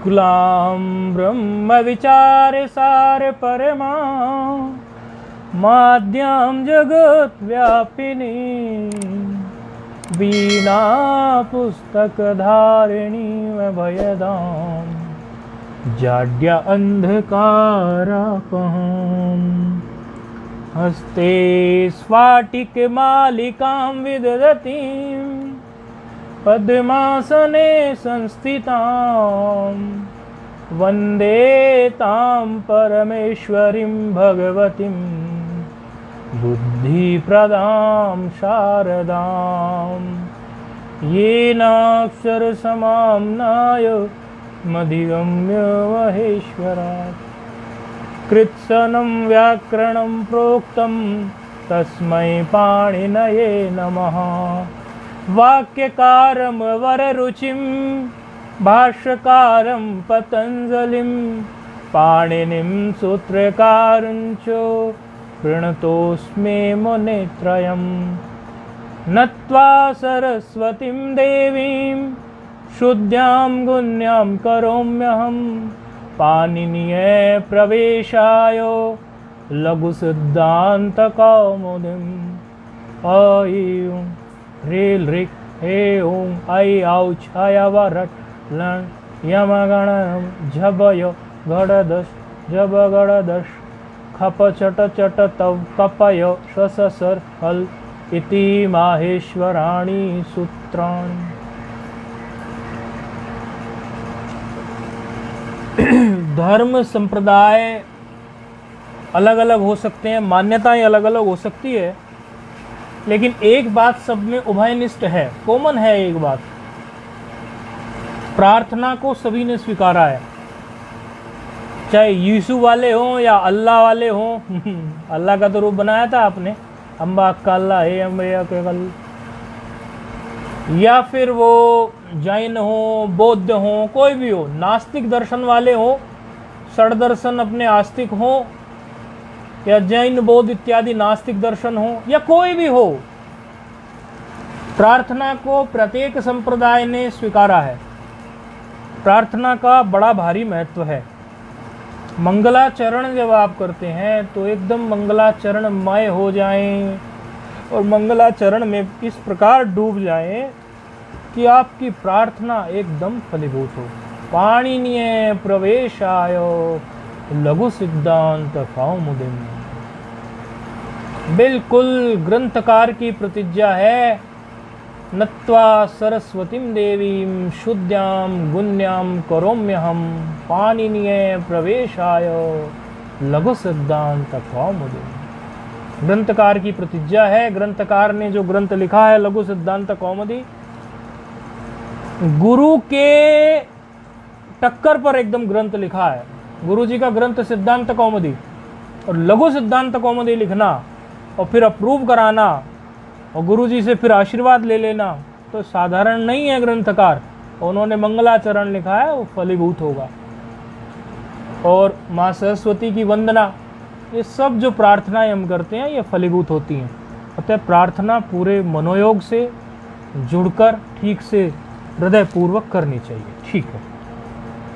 शुक्लां ब्रह्म विचार सार परमा माद्यां जगत व्यापिनी वीणा पुस्तक धारिणी भयदां जाड्या अंधकारापहम् हस्ते स्फाटिक मालिकां विदधतीं पद्मासने संस्थितां वन्दे तां परमेश्वरीं भगवतीं बुद्धिप्रदां शारदां येनाक्षरसमाम्नाय मधिगम्य महेश्वरात् कृत्सनं व्याकरणं प्रोक्तं तस्मै पाणिनये नमः वाक्यकारं वररुचिं भाष्यकारं पतञ्जलिं पाणिनिं सूत्रकारं च प्रणतोऽस्मि मुनित्रयम् नत्वा सरस्वतीं देवीं शुद्ध्यां गुण्यां करोम्यहं पाणिनीये प्रवेशाय लघुसिद्धान्तकौमुदीम् ऐं ह्रीं ह्रीं हे ॐ ऐ औ छय वरट् लण् यमगणं झबय गडदश जब गडदश खप चट चट तव कपय शससर हल इति माहेश्वराणि सूत्राणि। धर्म संप्रदाय अलग अलग हो सकते हैं, मान्यताएं अलग अलग हो सकती है, लेकिन एक बात सब में उभयनिष्ठ है, कॉमन है। एक बात, प्रार्थना को सभी ने स्वीकारा है, चाहे यीशु वाले हों या अल्लाह वाले हों। अल्लाह का तो रूप बनाया था आपने, अम्बा अक्का अल्लाह है अम्बा केवल, या फिर वो जैन हो, बौद्ध हो, कोई भी हो, नास्तिक दर्शन वाले हो, षड दर्शन अपने आस्तिक हो, या जैन बौद्ध इत्यादि नास्तिक दर्शन हो, या कोई भी हो, प्रार्थना को प्रत्येक संप्रदाय ने स्वीकारा है। प्रार्थना का बड़ा भारी महत्व है। मंगलाचरण जब आप करते हैं तो एकदम मंगलाचरणमय हो जाएं और मंगलाचरण में इस प्रकार डूब जाएं कि आपकी प्रार्थना एकदम फलीभूत हो। पाणिनीय प्रवेशाय लघु सिद्धांत कौमुदीम्, बिल्कुल ग्रंथकार की प्रतिज्ञा है। नत्वा सरस्वतीं देवीं शुद्ध्यां गुण्यां करोम्यहं पाणिनीय प्रवेशाय लघु सिद्धांत कौमुदीम्। ग्रंथकार की प्रतिज्ञा है। ग्रंथकार ने जो ग्रंथ लिखा है लघु सिद्धांत कौमुदी, गुरु के टक्कर पर एकदम ग्रंथ लिखा है। गुरु जी का ग्रंथ सिद्धांत कौमुदी और लघु सिद्धांत कौमुदी लिखना और फिर अप्रूव कराना और गुरु जी से फिर आशीर्वाद ले लेना तो साधारण नहीं है। ग्रंथकार, उन्होंने मंगलाचरण लिखा है, वो फलीभूत होगा। और माँ सरस्वती की वंदना, ये सब जो प्रार्थनाएं हम करते हैं ये फलीभूत होती हैं। अतः प्रार्थना पूरे मनोयोग से जुड़कर ठीक से हृदय पूर्वक करनी चाहिए। ठीक है,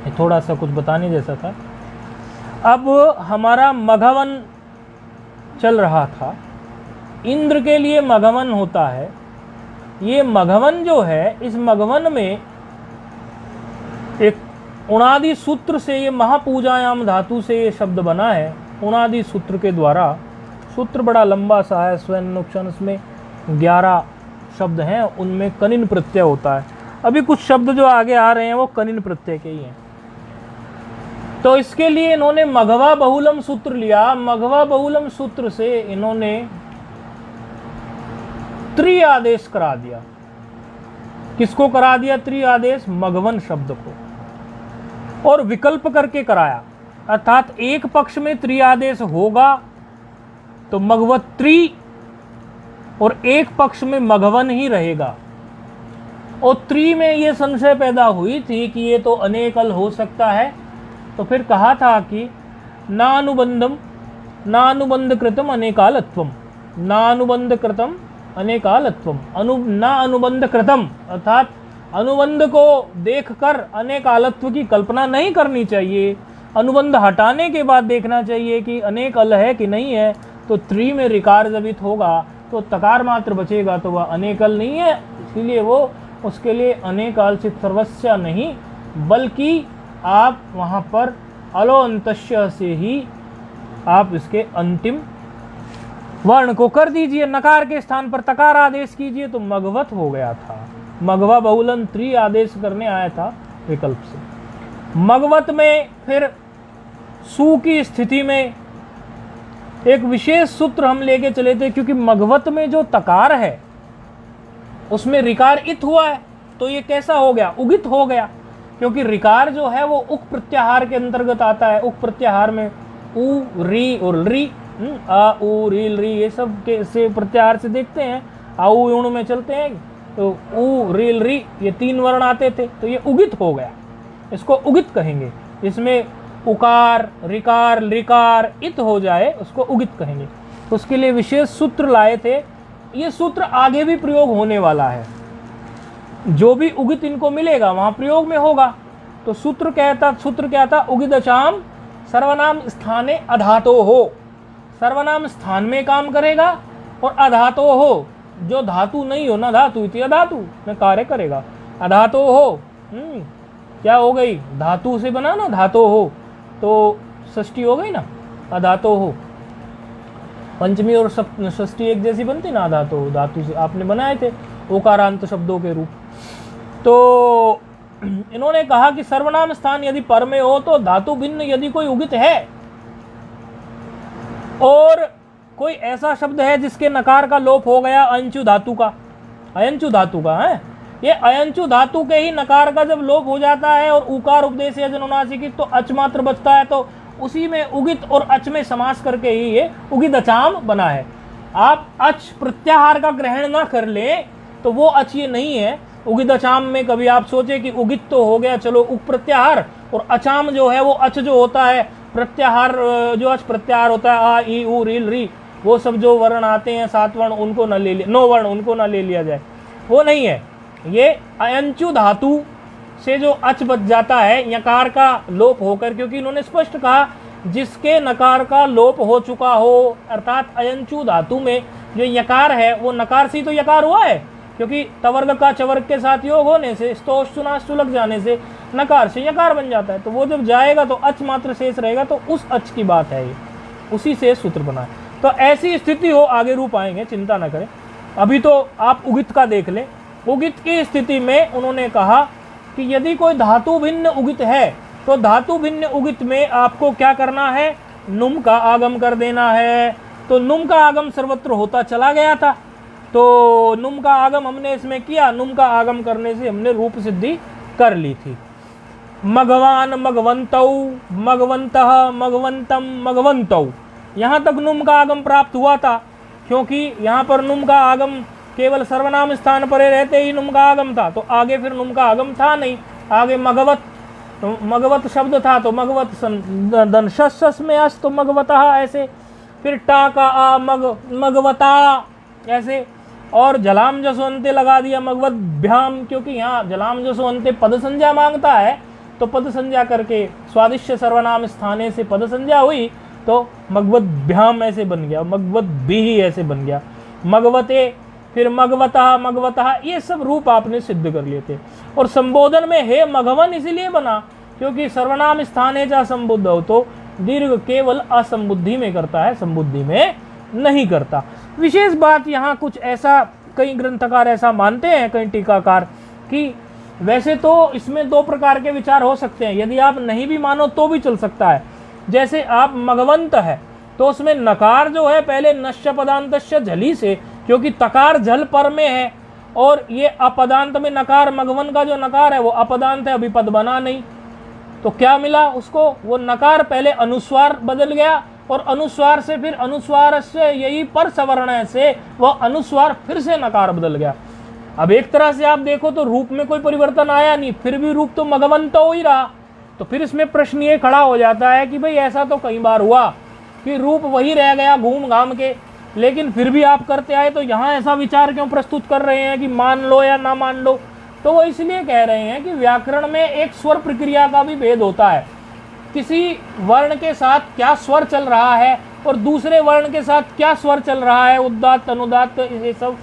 ये थोड़ा सा कुछ बताने जैसा था। अब हमारा मघवन चल रहा था। इंद्र के लिए मघवन होता है। ये मघवन जो है, इस मघवन में एक उणादि सूत्र से, ये महापूजायाम धातु से ये शब्द बना है। उणादि सूत्र के द्वारा, सूत्र बड़ा लंबा सा है, स्वयं में 11 शब्द हैं, उनमें कनिन प्रत्यय होता है। अभी कुछ शब्द जो आगे आ रहे हैं वो कनिन प्रत्यय के ही हैं। तो इसके लिए इन्होंने मघवा बहुलम सूत्र लिया। मघवा बहुलम सूत्र से इन्होंने त्रि आदेश करा दिया। किसको करा दिया त्रि आदेश? मघवन शब्द को, और विकल्प करके कराया। अर्थात एक पक्ष में त्रि आदेश होगा तो मघवत त्रि, और एक पक्ष में मघवन ही रहेगा। और त्रि में ये संशय पैदा हुई थी कि ये तो अनेकल हो सकता है, तो फिर कहा था कि नानुबंध कृतम अनेकालत्वम, नानुबंध कृतम अनेकालत्वम, ना अनुबंध कृतम, अर्थात अनुबंध को देखकर अनेकालत्व की कल्पना नहीं करनी चाहिए। अनुबंध हटाने के बाद देखना चाहिए कि अनेक अल है कि नहीं है। तो त्रि में ऋकार जबित होगा तो तकार मात्र बचेगा, तो वह अनेकल नहीं है, इसीलिए वो उसके लिए अनेकाल से सर्वस्या नहीं, बल्कि आप वहाँ पर अलो अंतस्य से ही आप इसके अंतिम वर्ण को कर दीजिए, नकार के स्थान पर तकार आदेश कीजिए, तो मगवत हो गया था। मगवा बहुलन त्रि आदेश करने आया था विकल्प से। मगवत में फिर सु की स्थिति में एक विशेष सूत्र हम लेके चले थे, क्योंकि मगवत में जो तकार है उसमें ऋकार इत हुआ है, तो ये कैसा हो गया, उगित हो गया, क्योंकि ऋकार जो है वो उक प्रत्याहार के अंतर्गत आता है। उक प्रत्याहार में उ री और री, आ उ री री, ये सब के से प्रत्याहार से देखते हैं, आउ यूण में चलते हैं, तो उ रील री ये 3 वर्ण आते थे, तो ये उगित हो गया, इसको उगित कहेंगे। इसमें उकार ऋकार ऋकार इत हो जाए उसको उगित कहेंगे। उसके लिए विशेष सूत्र लाए थे, ये सूत्र आगे भी प्रयोग होने वाला है, जो भी उगित इनको मिलेगा वहां प्रयोग में होगा। तो सूत्र क्या था, उगिदचाम सर्वनाम स्थाने अधातो हो, सर्वनाम स्थान में काम करेगा, और अधातो हो जो धातु नहीं हो ना, धातु इति अधातु में कार्य करेगा। अधातो हो क्या हो गई, धातु से बना ना, धातो हो तो षष्ठी हो गई ना, अधातो हो। पंचमी और षष्ठी एक जैसी बनती ना, अधातो हो, धातु से आपने बनाए थे ओकारांत शब्दों के रूप। तो इन्होंने कहा कि सर्वनाम स्थान यदि पर में हो तो धातु भिन्न यदि कोई उगित है, और कोई ऐसा शब्द है जिसके नकार का लोप हो गया, अयंचु धातु का, अयंचु धातु का है, ये अयंचु धातु के ही नकार का जब लोप हो जाता है और उकार उपदेश या जनोनासिकी तो अच मात्र बचता है, तो उसी में उगित और अच में समास करके ही ये उगिदचाम बना है। आप अच प्रत्याहार का ग्रहण ना कर ले तो वो अच ये नहीं है। उगिदचाम में कभी आप सोचे कि उगित तो हो गया, चलो उप प्रत्याहार, और अचाम जो है वो अच जो होता है प्रत्याहार, जो अच प्रत्याहार होता है, आ ई उ रील री, वो सब जो वर्ण आते हैं 7 वर्ण उनको न ले लिया, 9 वर्ण उनको न ले लिया जाए, वो नहीं है। ये अयंचु धातु से जो अच बच जाता है यकार का लोप होकर, क्योंकि इन्होंने स्पष्ट कहा जिसके नकार का लोप हो चुका हो, अर्थात अयंचु धातु में जो यकार है वो नकार से तो यकार हुआ है, क्योंकि तवर्ग का चवर्ग के साथ योग होने से स्तोष्टुनाष्टु लग जाने से नकार से यकार बन जाता है, तो वो जब जाएगा तो अच मात्र शेष रहेगा, तो उस अच की बात है ये, उसी से सूत्र बना है। तो ऐसी स्थिति हो, आगे रूप आएंगे, चिंता न करें, अभी तो आप उगित का देख लें। उगित की स्थिति में उन्होंने कहा कि यदि कोई धातु भिन्न उगित है तो धातु भिन्न उगित में आपको क्या करना है, नुम का आगम कर देना है। तो नुम का आगम सर्वत्र होता चला गया था, तो नुम का आगम हमने इसमें किया, नुम का आगम करने से हमने रूप सिद्धि कर ली थी। मघवान मघवंतौ, मघवंतः मघवंतम मघवंतौ, यहाँ तक नुम का आगम प्राप्त हुआ था, क्योंकि यहाँ पर नुम का आगम केवल सर्वनाम स्थान पर रहते ही नुम का आगम था, तो आगे फिर नुम का आगम था नहीं, आगे मगवत, तो मगवत शब्द था तो मगवत दंशस में अस तो मगवतः ऐसे, फिर टा का आ मगवता ऐसे, और जलाम जसो अंते लगा दिया मगवत भ्याम, क्योंकि यहाँ जलाम जसो अंते पद संज्ञा मांगता है, तो पद संज्ञा करके स्वादिश्य सर्वनाम स्थाने से पद संज्ञा हुई, तो मगवत भ्याम ऐसे बन गया, मगवत भी ऐसे बन गया, मगवते, फिर मगवता मगवता, ये सब रूप आपने सिद्ध कर लिए थे। और संबोधन में हे मघवन इसलिए बना क्योंकि सर्वनाम स्थाने जा संबुद्ध हो, तो दीर्घ केवल असंबुद्धि में करता है, संबुद्धि में नहीं करता। विशेष बात यहाँ कुछ ऐसा, कई ग्रंथकार ऐसा मानते हैं, कई टीकाकार, कि वैसे तो इसमें 2 प्रकार के विचार हो सकते हैं, यदि आप नहीं भी मानो तो भी चल सकता है। जैसे आप मगवंत है तो उसमें नकार जो है पहले नश्य पदांतस्य झली से, क्योंकि तकार झल पर में है, और ये अपदांत में नकार, मगवन का जो नकार है वो अपदांत है, अभी पद बना नहीं, तो क्या मिला उसको, वो नकार पहले अनुस्वार बदल गया, और अनुस्वार से फिर अनुस्वार से यही पर सवर्ण से वह अनुस्वार फिर से नकार बदल गया। अब एक तरह से आप देखो तो रूप में कोई परिवर्तन आया नहीं, फिर भी रूप तो मगवंत हो ही रहा। तो फिर इसमें प्रश्न ये खड़ा हो जाता है कि भाई ऐसा तो कई बार हुआ कि रूप वही रह गया घूम घाम के, लेकिन फिर भी आप करते आए, तो यहाँ ऐसा विचार क्यों प्रस्तुत कर रहे हैं कि मान लो या ना मान लो। तो वो इसलिए कह रहे हैं कि व्याकरण में एक स्वर प्रक्रिया का भी भेद होता है। किसी वर्ण के साथ क्या स्वर चल रहा है और दूसरे वर्ण के साथ क्या स्वर चल रहा है, उदात्त अनुदात्त ये सब,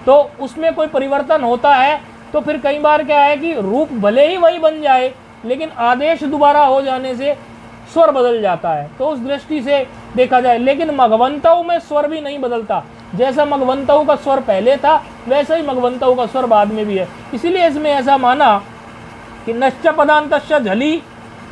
तो उसमें कोई परिवर्तन होता है। तो फिर कई बार क्या है कि रूप भले ही वही बन जाए लेकिन आदेश दोबारा हो जाने से स्वर बदल जाता है। तो उस दृष्टि से देखा जाए, लेकिन मघवंतौ में स्वर भी नहीं बदलता। जैसा मघवंतौ का स्वर पहले था वैसा ही मघवंतौ का स्वर बाद में भी है। इसीलिए इसमें ऐसा माना कि नश्च पदान्तश्च झली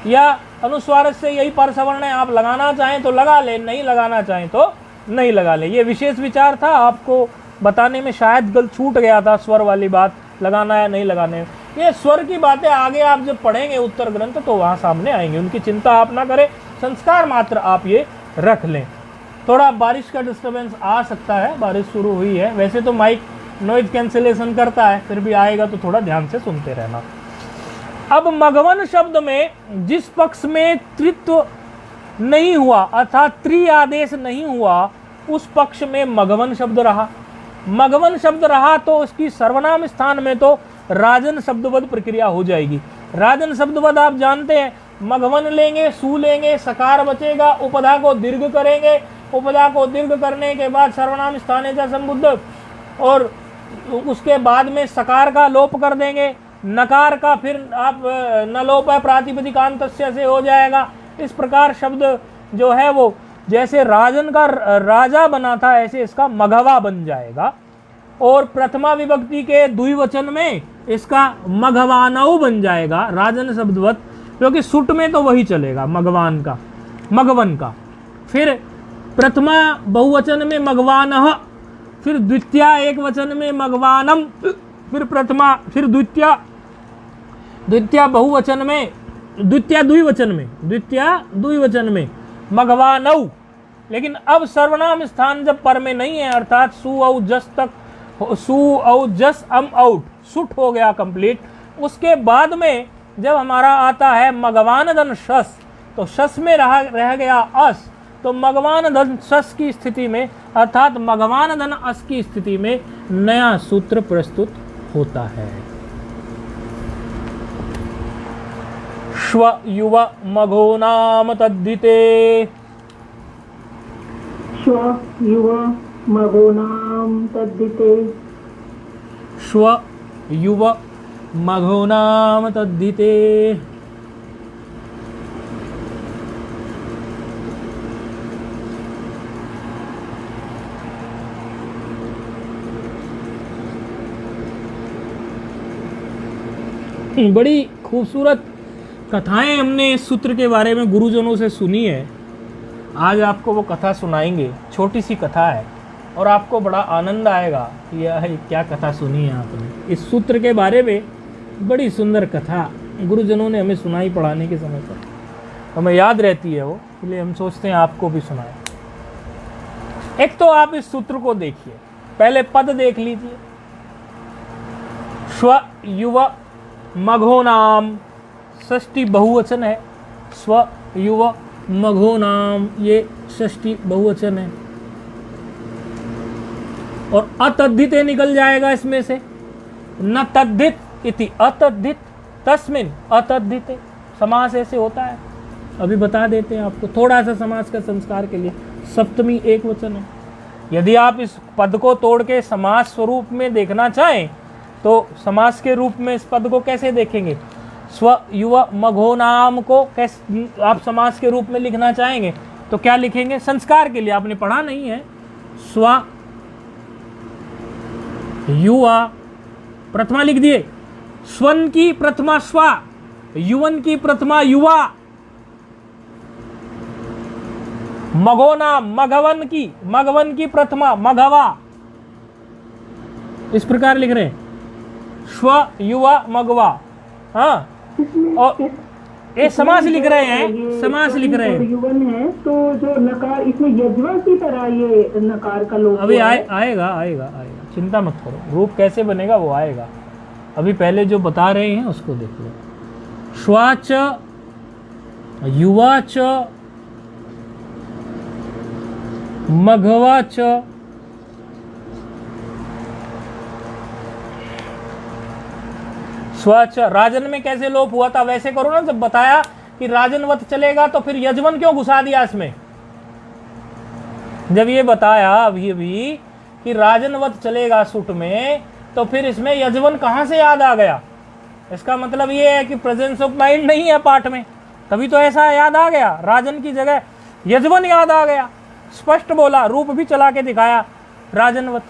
या अनुस्वार से यही पर सवर्ण है, आप लगाना चाहें तो लगा लें, नहीं लगाना चाहें तो नहीं लगा लें। ये विशेष विचार था, आपको बताने में शायद गलत छूट गया था स्वर वाली बात, लगाना है नहीं लगाने। ये स्वर की बातें आगे आप जब पढ़ेंगे उत्तर ग्रंथ तो वहाँ सामने आएंगे, उनकी चिंता आप ना करें, संस्कार मात्र आप ये रख लें। थोड़ा बारिश का डिस्टर्बेंस आ सकता है, बारिश शुरू हुई है, वैसे तो माइक नॉइज कैंसिलेशन करता है, फिर भी आएगा तो थोड़ा ध्यान से सुनते रहना। अब मघवन शब्द में जिस पक्ष में त्रित्व नहीं हुआ अर्थात त्रि आदेश नहीं हुआ, उस पक्ष में मघवन शब्द रहा। मघवन शब्द रहा तो उसकी सर्वनाम स्थान में तो राजन शब्दवद प्रक्रिया हो जाएगी। राजन शब्दवद आप जानते हैं, मघवन लेंगे, सू लेंगे, सकार बचेगा, उपधा को दीर्घ करेंगे, उपधा को दीर्घ करने के बाद सर्वनाम स्थाने का संबुद्ध, और उसके बाद में सकार का लोप कर देंगे, नकार का फिर आप न लोप है प्रातिपदिकांतस्य से हो जाएगा। इस प्रकार शब्द जो है वो जैसे राजन का राजा बना था ऐसे इसका मघवा बन जाएगा। और प्रथमा विभक्ति के द्विवचन में इसका मघवानौ बन जाएगा राजन शब्दवत, क्योंकि सुट में तो वही चलेगा मघवान का, मघवन का। फिर प्रथमा बहुवचन में मघवानः, फिर द्वितीया एक वचन में मघवानम, फिर प्रथमा, फिर द्वितीया बहुवचन में, द्वितीया द्विवचन में मघवानौ। लेकिन अब सर्वनाम स्थान जब पर में नहीं है अर्थात सु औ जस तक, सु औ जस अम आउट, सुट हो गया कंप्लीट, उसके बाद में जब हमारा आता है मघवान धन शस, तो शस में रह गया अस, तो मघवान धन शस की स्थिति में अर्थात मघवान धन अस की स्थिति में नया सूत्र प्रस्तुत होता है। श्व युव मघो नाम तद्धिते, श्व युव मघो नाम तद्धिते, श्व युव मघो नाम तद्धिते। बड़ी खूबसूरत कथाएं हमने इस सूत्र के बारे में गुरुजनों से सुनी है। आज आपको वो कथा सुनाएंगे, छोटी सी कथा है और आपको बड़ा आनंद आएगा कि यह क्या कथा सुनी है आपने। इस सूत्र के बारे में बड़ी सुंदर कथा गुरुजनों ने हमें सुनाई पढ़ाने के समय पर, हमें याद रहती है वो, इसलिए हम सोचते हैं आपको भी सुनाएं। एक तो आप इस सूत्र को देखिए, पहले पद देख लीजिए, स्व युव मघो नाम, षष्ठी बहुवचन है, स्व युव मघो नाम ये षष्ठी बहुवचन है, और अतद्धिते निकल जाएगा इसमें से, न तद्धित इति अतद्धित तस्मिन अतद्धिते, समास ऐसे होता है, अभी बता देते हैं आपको थोड़ा सा समास का संस्कार के लिए। सप्तमी एक वचन है। यदि आप इस पद को तोड़ के समास स्वरूप में देखना चाहें तो समास के रूप में इस पद को कैसे देखेंगे? स्व युव मघो नाम को कैसे आप समास के रूप में लिखना चाहेंगे तो क्या लिखेंगे? संस्कार के लिए आपने पढ़ा नहीं है। स्व युवा प्रथमा लिख दिए, स्वन की प्रथमा स्व, युवन की प्रथमा युवा, मघोना मघवन की प्रथमा मघवा, इस प्रकार लिख रहे हैं स्व युवा मघवा। हाँ, और ये समास लिख रहे हैं, समास लिख रहे हैं। युवन है तो जो नकार इसमें यज्वा की तरह ये नकार का लोप अभी आएगा, चिंता मत करो, रूप कैसे बनेगा वो आएगा। अभी पहले जो बता रहे हैं उसको देख लो। श्वाच युवाच मघवाच स्वच राजन में कैसे लोप हुआ था वैसे करो ना। जब बताया कि राजनवत चलेगा तो फिर यजवन क्यों घुसा दिया इसमें? जब ये बताया अभी अभी कि राजनवत चलेगा सुट में, तो फिर इसमें यजवन कहां से याद आ गया? इसका मतलब ये है कि प्रेजेंस ऑफ माइंड नहीं है पाठ में, तभी तो ऐसा याद आ गया। राजन की जगह यजवन याद आ गया, स्पष्ट बोला, रूप भी चला के दिखाया राजनवत।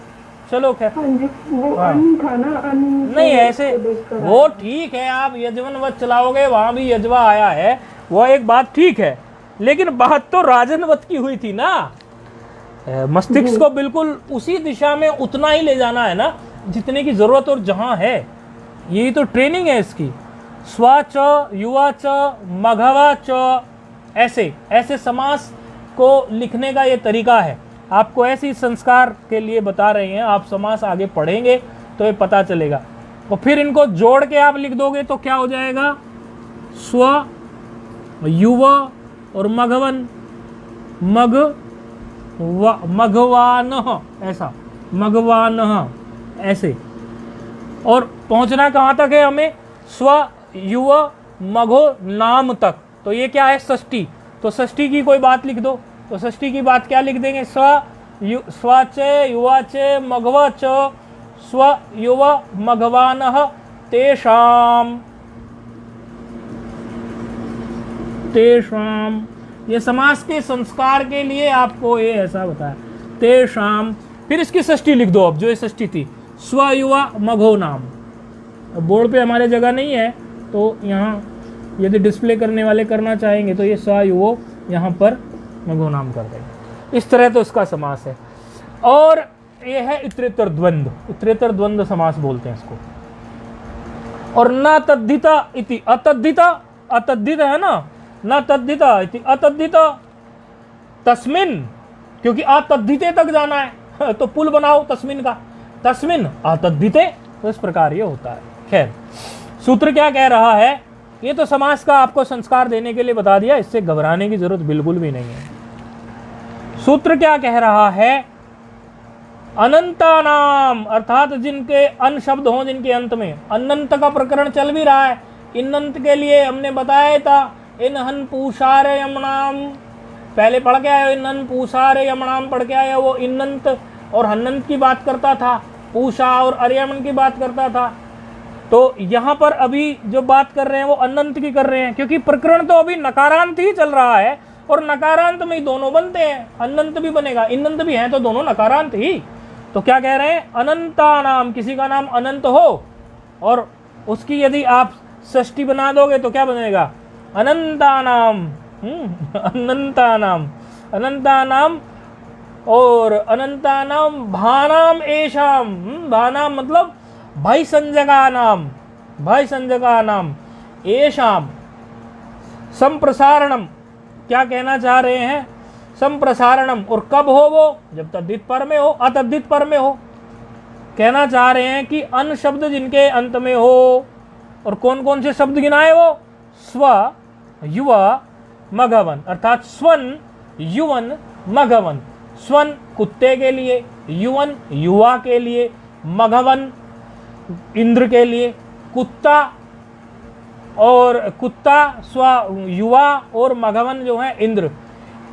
चलो खैर, हाँ जी, वो अन्न था ना, अन्न नहीं ऐसे देखकर वो ठीक है, आप यजवनवत चलाओगे, वहां भी यजवा आया है, वो एक बात ठीक है, लेकिन बात तो राजनवत की हुई थी ना। मस्तिष्क को बिल्कुल उसी दिशा में उतना ही ले जाना है ना जितने की जरूरत और जहां है। यही तो ट्रेनिंग है इसकी। स्वाच, युवाच, मघवाच, ऐसे ऐसे समास को लिखने का ये तरीका है। आपको ऐसी संस्कार के लिए बता रहे हैं, आप समास आगे पढ़ेंगे तो ये पता चलेगा। और फिर इनको जोड़ के आप लिख दोगे तो क्या हो जाएगा? स्व, युव और मघवन, मघवान, ऐसा मघवान, ऐसे। और पहुंचना कहां तक है हमें? स्व, युव, मघो, नाम तक। तो ये क्या है? षष्ठी। तो षष्ठी की कोई बात लिख दो। तो षष्ठी की बात क्या लिख देंगे? स्वाचे, युवाचे, मघवच, स्व, युव, मघवानः, तेषाम। तेषाम, ये समास के संस्कार के लिए आपको ये ऐसा बताया, तेषाम। फिर इसकी षष्ठी लिख दो। अब जो ये षष्ठी थी, स्व, युवा, मघो, नाम। अब बोर्ड पे हमारे जगह नहीं है, तो यहाँ यदि डिस्प्ले करने वाले करना चाहेंगे तो ये स्व, युवो यहाँ पर मघो, नाम कर देंगे। इस तरह तो इसका समास है। और ये है इतरेतर द्वंद्व। इतरेतर द्वंद्व समास बोलते हैं इसको। और न तद्धिता इति अतद्धिता, अतद्धित है ना, न तद्धिता इति अतद्धिता तस्मिन, क्योंकि अतद्धिते तक जाना है तो पुल बनाओ तस्मिन का, तस्मिन अतद्धिते। तो इस प्रकार ये होता है। खैर, सूत्र क्या कह रहा है? ये तो समास का आपको संस्कार देने के लिए बता दिया, इससे घबराने की जरूरत बिल्कुल भी नहीं है। सूत्र क्या कह रहा है? अनंता नाम, अर्थात जिनके अन शब्द हों, जिनके अंत में। अनंत का प्रकरण चल भी रहा है। इनंत के लिए हमने बताया था, इन हन पूषार यमनाम, पहले पढ़ के आया, इन हन पूषार यमनाम पढ़ के आया। वो इनंत और हनंत की बात करता था, पूषा और अर्यमन की बात करता था। तो यहाँ पर अभी जो बात कर रहे हैं वो अनंत की कर रहे हैं, क्योंकि प्रकरण तो अभी नकारांत ही चल रहा है, और नकारांत में ही दोनों बनते हैं। अनंत भी बनेगा, इनंत भी है, तो दोनों नकारांत ही। तो क्या कह रहे हैं? अनंता नाम, किसी का नाम अनंत हो और उसकी यदि आप षष्ठी बना दोगे तो क्या बनेगा? अनंता नाम। अनंता नाम, अनंता नाम। और अनंता नाम भानाम एशाम, भानाम मतलब भाई संजगा नाम, भाई संजगा नाम। एशाम संप्रसारणम, क्या कहना चाह रहे हैं? संप्रसारणम। और कब हो वो? जब तद्धित पर में हो, अतद्धित पर में हो। कहना चाह रहे हैं कि अन शब्द जिनके अंत में हो। और कौन कौन से शब्द गिनाए वो? स्व, युवा, मघवन, अर्थात स्वन, युवन, मघवन। स्वन कुत्ते के लिए, युवन युवा के लिए, मघवन इंद्र के लिए। कुत्ता और कुत्ता स्व, युवा और मघवन जो है इंद्र।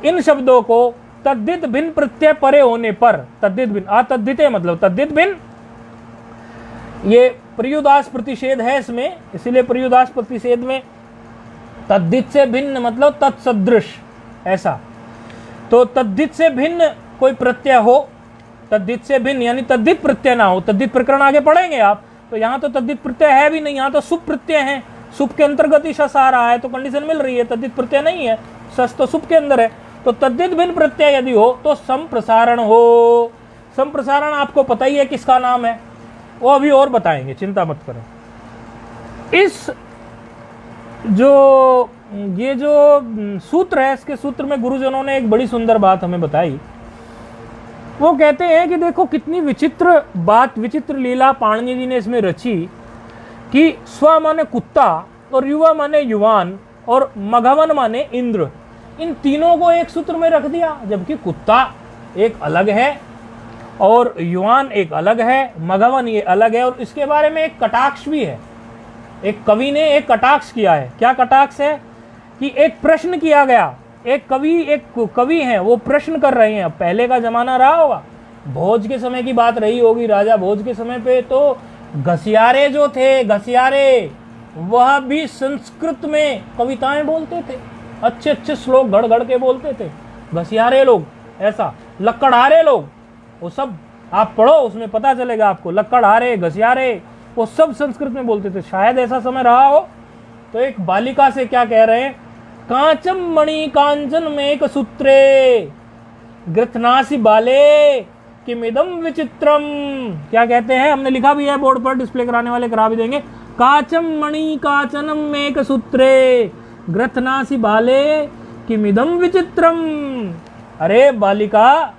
इन शब्दों को तद्धित भिन्न प्रत्यय परे होने पर, तद्धित भिन्न, अतद्धिते मतलब तद्धित भिन्न, ये प्रयुदास प्रतिषेध है इसमें, इसीलिए प्रयुदास प्रतिषेध में तद्धित से भिन्न मतलब तत्सदृश, ऐसा। तो तद्धित से भिन्न कोई प्रत्यय हो, तद्धित से भिन्न यानी तद्धित प्रत्यय ना हो। तद्धित प्रकरण आगे पढ़ेंगे आप, तो यहाँ तो तद्धित प्रत्यय है भी नहीं, यहाँ तो सुप प्रत्यय है। सुप के अंतर्गत ही शस आ रहा है, तो कंडीशन मिल रही है, तद्धित प्रत्यय नहीं है, शस तो सुप के अंदर है। तो तद्धित भिन्न प्रत्यय यदि हो तो संप्रसारण हो। संप्रसारण आपको पता ही है किसका नाम है, वो अभी और बताएंगे, चिंता मत करो। इस जो ये जो सूत्र है, इसके सूत्र में गुरुजनों ने एक बड़ी सुंदर बात हमें बताई। वो कहते हैं कि देखो कितनी विचित्र बात, विचित्र लीला पाणिनि जी ने इसमें रची कि स्व माने कुत्ता और युवा माने युवान और मघवन माने इंद्र, इन तीनों को एक सूत्र में रख दिया, जबकि कुत्ता एक अलग है और युवान एक अलग है, मघवन ये अलग है। और इसके बारे में एक कटाक्ष भी है एक कवि ने एक कटाक्ष किया है। क्या कटाक्ष है कि एक प्रश्न किया गया, एक कवि हैं, वो प्रश्न कर रहे हैं। पहले का जमाना रहा होगा, भोज के समय की बात रही होगी, राजा भोज के समय पे तो घसियारे जो थे, घसियारे वह भी संस्कृत में कविताएं बोलते थे, अच्छे अच्छे श्लोक गढ़ गढ़ के बोलते थे। घसियारे लोग, ऐसा लक्कड़हारे लोग, वो सब आप पढ़ो, उसमें पता चलेगा आपको। लक्कड़हारे, घसियारे, वो सब संस्कृत में बोलते थे। शायद ऐसा समय रहा हो। तो एक बालिका से क्या कह रहे हैं, कांचम मणि कांचन मेक सूत्रे गृथनासी बाले किमिदम विचित्रम। क्या कहते हैं, हमने लिखा भी है बोर्ड पर, डिस्प्ले कराने वाले करा भी देंगे। काचम मणि काचनम मेक सूत्रे गृथनासी बाले किमिदम विचित्रम। अरे बालिका,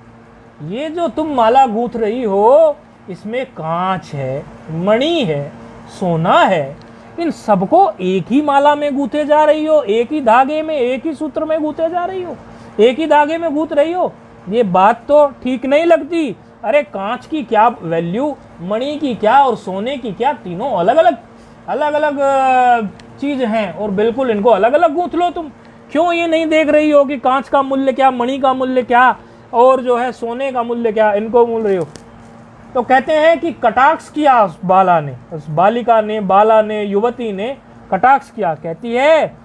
ये जो तुम माला गूंथ रही हो, इसमें कांच है, मणि है, सोना है, इन सबको एक ही माला में गूंथे जा रही हो, एक ही धागे में, एक ही सूत्र में गूंथे जा रही हो, एक ही धागे में गूंथ रही हो। ये बात तो ठीक नहीं लगती। अरे कांच की क्या वैल्यू, मणि की क्या और सोने की क्या, तीनों अलग अलग चीज हैं और बिल्कुल इनको अलग अलग गूंथ लो तुम। क्यों ये नहीं देख रही हो कि कांच का मूल्य क्या, मणि का मूल्य क्या और जो है सोने का मूल्य क्या, इनको मूल रही हो। तो कहते हैं कि कटाक्ष किया उस बाला ने, उस बालिका ने, बाला ने, युवती ने कटाक्ष किया। कहती है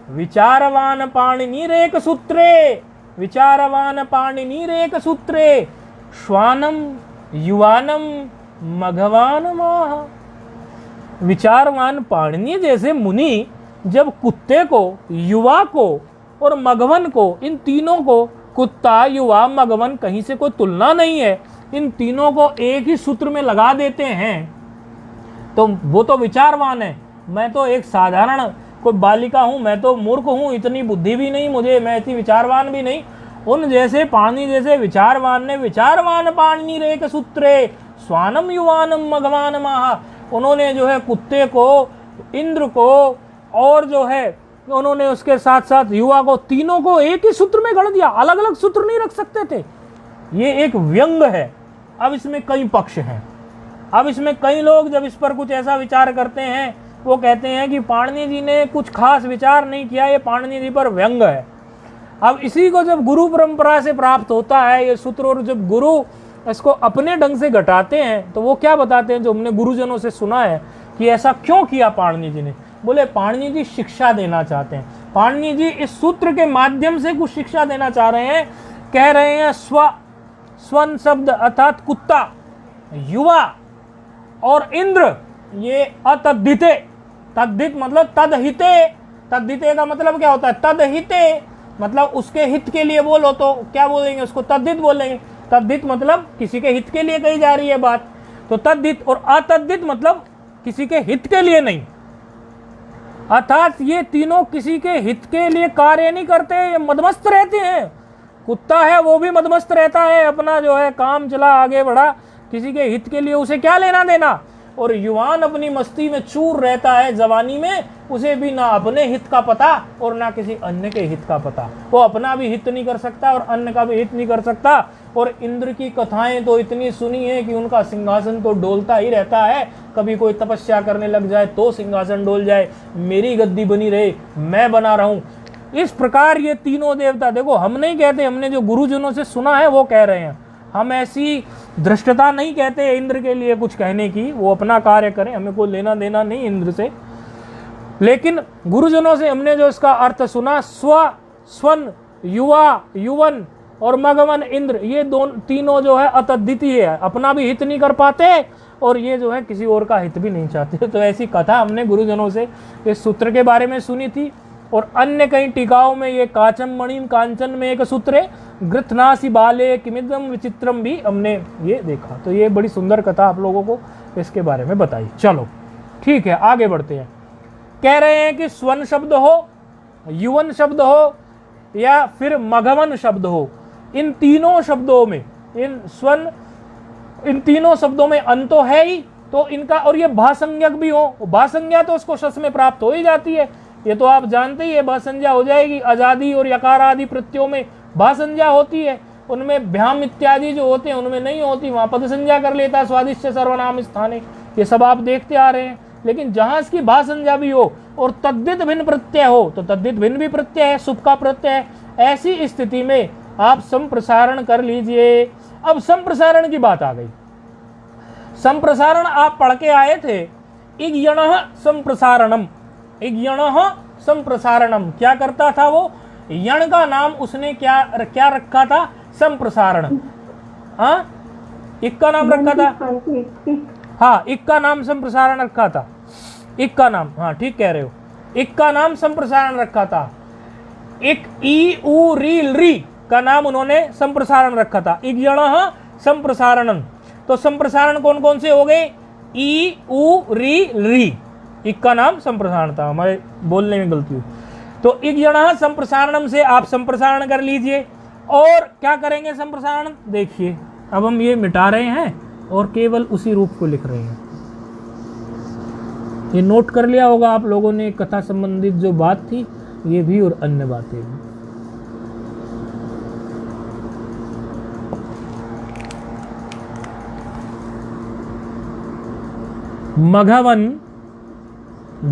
विचारवान पाणिनि रेक सूत्रे, विचारवान पाणिनि रेक सूत्रे श्वानम युवानम मघवान माह। विचारवान पाणिनि जैसे मुनि जब कुत्ते को, युवा को और मघवन को, इन तीनों को, कुत्ता, युवा, मघवन, कहीं से कोई तुलना नहीं है, इन तीनों को एक ही सूत्र में लगा देते हैं, तो वो तो विचारवान है। मैं तो एक साधारण कोई बालिका हूं, मैं तो मूर्ख हूं, इतनी बुद्धि भी नहीं मुझे, मैं इतनी विचारवान भी नहीं। उन जैसे पाणिनि जैसे विचारवान ने विचारवान पाणिनि रेक सूत्रे स्वानम युवानम मघवान माह, उन्होंने जो है कुत्ते को, इंद्र को और जो है उन्होंने उसके साथ साथ युवा को, तीनों को एक ही सूत्र में गढ़ दिया। अलग अलग सूत्र नहीं रख सकते थे। ये एक व्यंग है। अब इसमें कई पक्ष हैं। अब इसमें कई लोग जब इस पर कुछ ऐसा विचार करते हैं, वो कहते हैं कि पाणिनि जी ने कुछ खास विचार नहीं किया, ये पाणिनि जी पर व्यंग है। अब इसी को जब गुरु परंपरा से प्राप्त होता है ये सूत्र, और जब गुरु इसको अपने ढंग से घटाते हैं तो वो क्या बताते हैं, जो हमने गुरुजनों से सुना है कि ऐसा क्यों किया पाणिनि जी ने। बोले पाणिनि जी शिक्षा देना चाहते हैं, पाणिनि जी इस सूत्र के माध्यम से कुछ शिक्षा देना चाह रहे हैं। कह रहे हैं स्वन शब्द अर्थात कुत्ता, युवा और इंद्र ये अतद्धिते, तद्धित मतलब तदहिते, तद्धिते का मतलब क्या होता है, तदहिते मतलब उसके हित के लिए बोलो तो क्या बोलेंगे उसको, तद्धित बोलेंगे। तद्धित मतलब किसी के हित के लिए कही जा रही है बात, तो तद्धित। और अतद्धित मतलब किसी के हित के लिए नहीं, अर्थात ये तीनों किसी के हित के लिए कार्य नहीं करते, ये मदमस्त रहते हैं। कुत्ता है वो भी मदमस्त रहता है, अपना जो है काम चला आगे बढ़ा, किसी के हित के लिए उसे क्या लेना देना। और युवान अपनी मस्ती में चूर रहता है, जवानी में उसे भी ना अपने हित का पता और ना किसी अन्य के हित का पता, वो अपना भी हित नहीं कर सकता और अन्य का भी हित नहीं कर सकता। और इंद्र की कथाएं तो इतनी सुनी है कि उनका सिंहासन तो डोलता ही रहता है, कभी कोई तपस्या करने लग जाए तो सिंहासन डोल जाए, मेरी गद्दी बनी रहे, मैं बना रहूं। इस प्रकार ये तीनों देवता, देखो हम नहीं कहते, हमने जो गुरुजनों से सुना है वो कह रहे हैं, हम ऐसी धृष्टता नहीं कहते इंद्र के लिए कुछ कहने की, वो अपना कार्य करें, हमें कोई लेना देना नहीं इंद्र से। लेकिन गुरुजनों से हमने जो इसका अर्थ सुना, स्वन, युवा, युवन और मघवन इंद्र, ये तीनों जो है अतद्वितीय है, अपना भी हित नहीं कर पाते और ये जो है किसी और का हित भी नहीं चाहते। तो ऐसी कथा हमने गुरुजनों से इस सूत्र के बारे में सुनी थी। और अन्य कई टीकाओं में ये काचम मणि कांचन में एक सूत्रे गृथनासी बाले किमिदम विचित्रम भी हमने ये देखा। तो ये बड़ी सुंदर कथा आप लोगों को इसके बारे में बताई। चलो ठीक है, आगे बढ़ते हैं। कह रहे हैं कि स्वन शब्द हो, युवन शब्द हो या फिर मघवन शब्द हो, इन तीनों शब्दों में, इन तीनों शब्दों में अंत तो है ही, तो इनका, और ये भासंज्ञक भी हो, भासंज्ञा तो उसको शस में प्राप्त हो ही जाती है, ये तो आप जानते ही है, भासंज्ञा हो जाएगी। आजादी और यकार आदि प्रत्ययों में भासंज्ञा होती है, उनमें भ्याम इत्यादि जो होते हैं उनमें नहीं होती, वहां पद संज्ञा कर लेता है स्वादिष्ट सर्वनाम स्थाने, ये सब आप देखते आ रहे हैं। लेकिन जहां इसकी भा संज्ञा भी हो और तद्धित भिन्न प्रत्यय हो, तो तद्धित भिन्न भी प्रत्यय है, सुप का प्रत्यय है, ऐसी स्थिति में आप संप्रसारण कर लीजिए। अब संप्रसारण की बात आ गई। संप्रसारण आप पढ़ के आए थे, इग्यणः संप्रसारणम। इग्यणः संप्रसारणम क्या करता था वो? यण का नाम उसने क्या रखा था? संप्रसारण। हाँ, इक का नाम रखा था। हाँ, इक का नाम संप्रसारण रखा था। इक का नाम, हाँ ठीक कह रहे हो, इक का नाम संप्रसारण रखा था। इक ई उ री री का नाम उन्होंने संप्रसारण रखा था। इग्यणः संप्रसारणम। तो संप्रसारण कौन कौन से हो गए? ई उ री री, इक का नाम संप्रसारण था, हमारे बोलने में गलती हुई। तो इग्यणः संप्रसारणम से आप संप्रसारण कर लीजिए। और क्या करेंगे संप्रसारण? देखिए, अब हम ये मिटा रहे हैं और केवल उसी रूप को लिख रहे हैं। ये नोट कर लिया होगा आप लोगों ने, कथा संबंधित जो बात थी ये भी और अन्य बातें भी। मघवन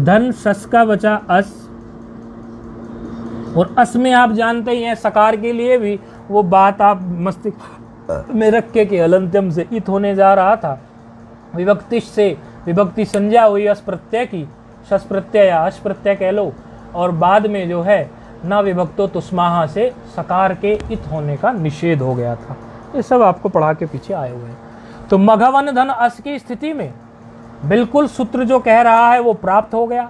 धन सस का बचा अस, और अस में आप जानते ही हैं सकार के लिए भी वो बात आप मस्तिष्क में रख के हलंत्यम से इत होने जा रहा था। विभक्ति से विभक्ति संज्ञा हुई अस प्रत्यय की, शस प्रत्यय या अश प्रत्यय कह लो, और बाद में जो है न विभक्तो तुस्माहा से सकार के इत होने का निषेध हो गया था। ये सब आपको पढ़ा के पीछे आए हुए हैं। तो मघवन धन अस की स्थिति में बिल्कुल सूत्र जो कह रहा है वो प्राप्त हो गया।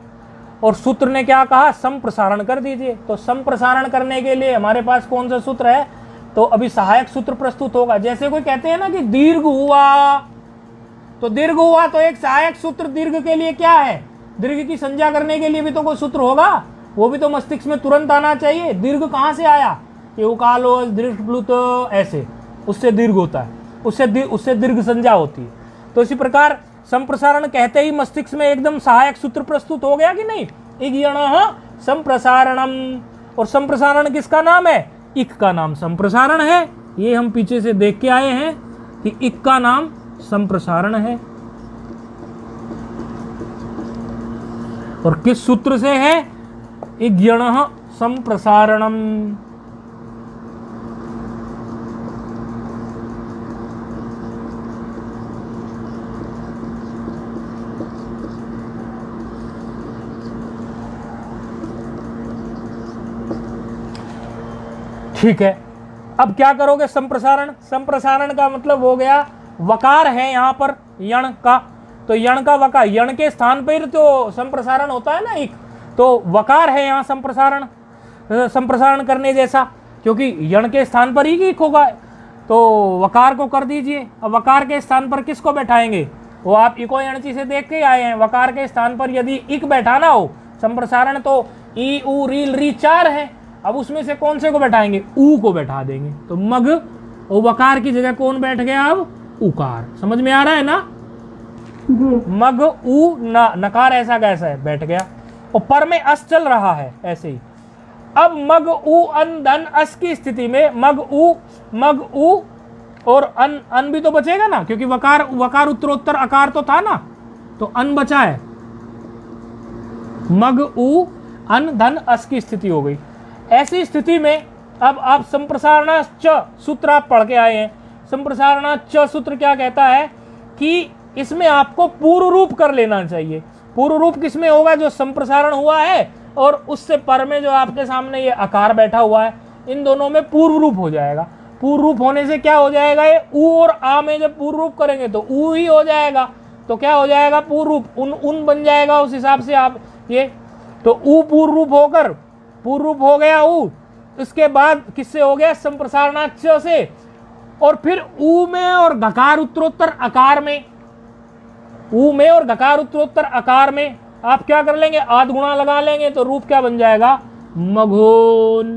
और सूत्र ने क्या कहा? संप्रसारण कर दीजिए। तो संप्रसारण करने के लिए हमारे पास कौन सा सूत्र है? तो अभी सहायक सूत्र प्रस्तुत होगा। जैसे कोई कहते हैं ना कि दीर्घ हुआ, तो दीर्घ हुआ तो एक सहायक सूत्र दीर्घ के लिए क्या है? दीर्घ की संज्ञा करने के लिए भी तो कोई सूत्र होगा, वो भी तो मस्तिष्क में तुरंत आना चाहिए। दीर्घ कहाँ से आया? ये उकालो दीर्घ प्लुत ऐसे, उससे दीर्घ होता है, उससे दीर्घ संज्ञा होती है। तो इसी प्रकार संप्रसारण कहते ही मस्तिष्क में एकदम सहायक सूत्र प्रस्तुत हो गया कि नहीं? इग्यणः संप्रसारणम। और संप्रसारण किसका नाम है? इक का नाम संप्रसारण है। ये हम पीछे से देख के आए हैं कि इक का नाम संप्रसारण है। और किस सूत्र से है? इग्यणः संप्रसारणम। ठीक है, अब क्या करोगे? संप्रसारण। संप्रसारण का मतलब हो गया, वकार है यहाँ पर यण का, तो यण का वकार, यण के स्थान पर तो संप्रसारण होता है ना एक, तो वकार है यहाँ संप्रसारण, संप्रसारण करने जैसा, क्योंकि यण के स्थान पर ही एक होगा, तो वकार को कर दीजिए। अब वकार के स्थान पर किसको बैठाएंगे? वो आप इको यणची से देख के आए हैं। वकार के स्थान पर यदि इक बैठाना हो संप्रसारण, तो ई उ रील री 4 है। अब उसमें से कौन से को बैठाएंगे? ऊ को बैठा देंगे। तो मग और वकार की जगह कौन बैठ गया? अब उकार। समझ में आ रहा है ना? मग ऊ ना, नकार ऐसा कैसा है? बैठ गया। और पर में अस चल रहा है ऐसे ही। अब मग ऊ अन धन अस की स्थिति में मग ऊ और अन भी तो बचेगा ना, क्योंकि वकार उत्तरोत्तर अकार तो था ना, तो अन बचा है। मग ऊ अन धन अस की स्थिति हो गई। ऐसी स्थिति में अब आप संप्रसारण च सूत्र आप पढ़ के आए हैं। संप्रसारण च सूत्र क्या कहता है कि इसमें आपको पूर्व रूप कर लेना चाहिए। पूर्व रूप किसमें होगा? जो संप्रसारण हुआ है और उससे पर में जो आपके सामने ये आकार बैठा हुआ है, इन दोनों में पूर्व रूप हो जाएगा। पूर्व रूप होने से क्या हो जाएगा? ये ऊ और आ में जब पूर्व रूप करेंगे तो ऊ ही हो जाएगा। तो क्या हो जाएगा? पूर्व रूप उन बन जाएगा। उस हिसाब से आप ये, तो ऊ पूर्व रूप होकर पूर्व रूप हो गया ऊ। इसके बाद किससे हो गया? संप्रसारणाच से। और फिर ऊ में और घकार उत्तरोत्तर आकार में, ऊ में और घकार उत्तरोत्तर आकार में आप क्या कर लेंगे? आध गुणा लगा लेंगे, तो रूप क्या बन जाएगा? मघोन।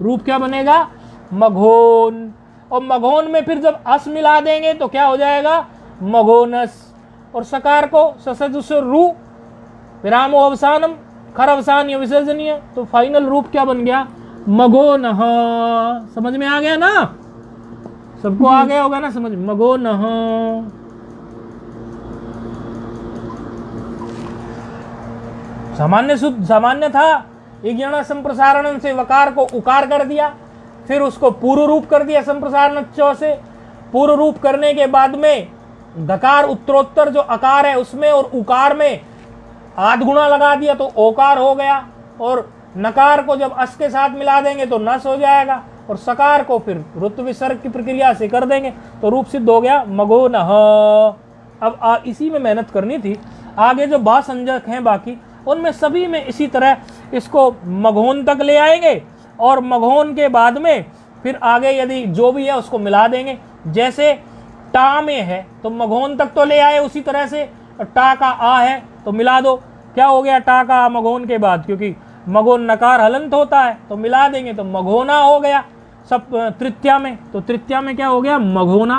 रूप क्या बनेगा? मघोन। और मघोन में फिर जब अस मिला देंगे तो क्या हो जाएगा? मघोनस। और सकार को ससज रू विरामो अवसानम, खर अवसान विसर्जनीय, तो फाइनल रूप क्या बन गया? मघोनः। समझ में आ गया ना? सबको आ गया होगा ना समझ? मघोनः। सामान्य शुद्ध सामान्य था, इज्ञण संप्रसारण से वकार को उकार कर दिया, फिर उसको पूर्व रूप कर दिया संप्रसारण च से। पूर्व रूप करने के बाद में धकार उत्तरोत्तर जो अकार है उसमें और उकार में आध गुणा लगा दिया तो ओकार हो गया, और नकार को जब अस के साथ मिला देंगे तो नस हो जाएगा, और सकार को फिर ऋतु विसर्ग की प्रक्रिया से कर देंगे तो रूप सिद्ध हो गया मगो नह। अब इसी में मेहनत करनी थी। आगे जो बा संजक हैं बाकी उनमें सभी में इसी तरह इसको मघोन तक ले आएंगे, और मघोन के बाद में फिर आगे यदि जो भी है उसको मिला देंगे। जैसे टा में है तो मघोन तक तो ले आए, उसी तरह से टा का आ है तो मिला दो। क्या हो गया टा का आ मघोन के बाद, क्योंकि मघोन नकार हलंत होता है तो मिला देंगे तो मघोना हो गया। सब तृतीया में, तो तृतीया में क्या हो गया मघोना।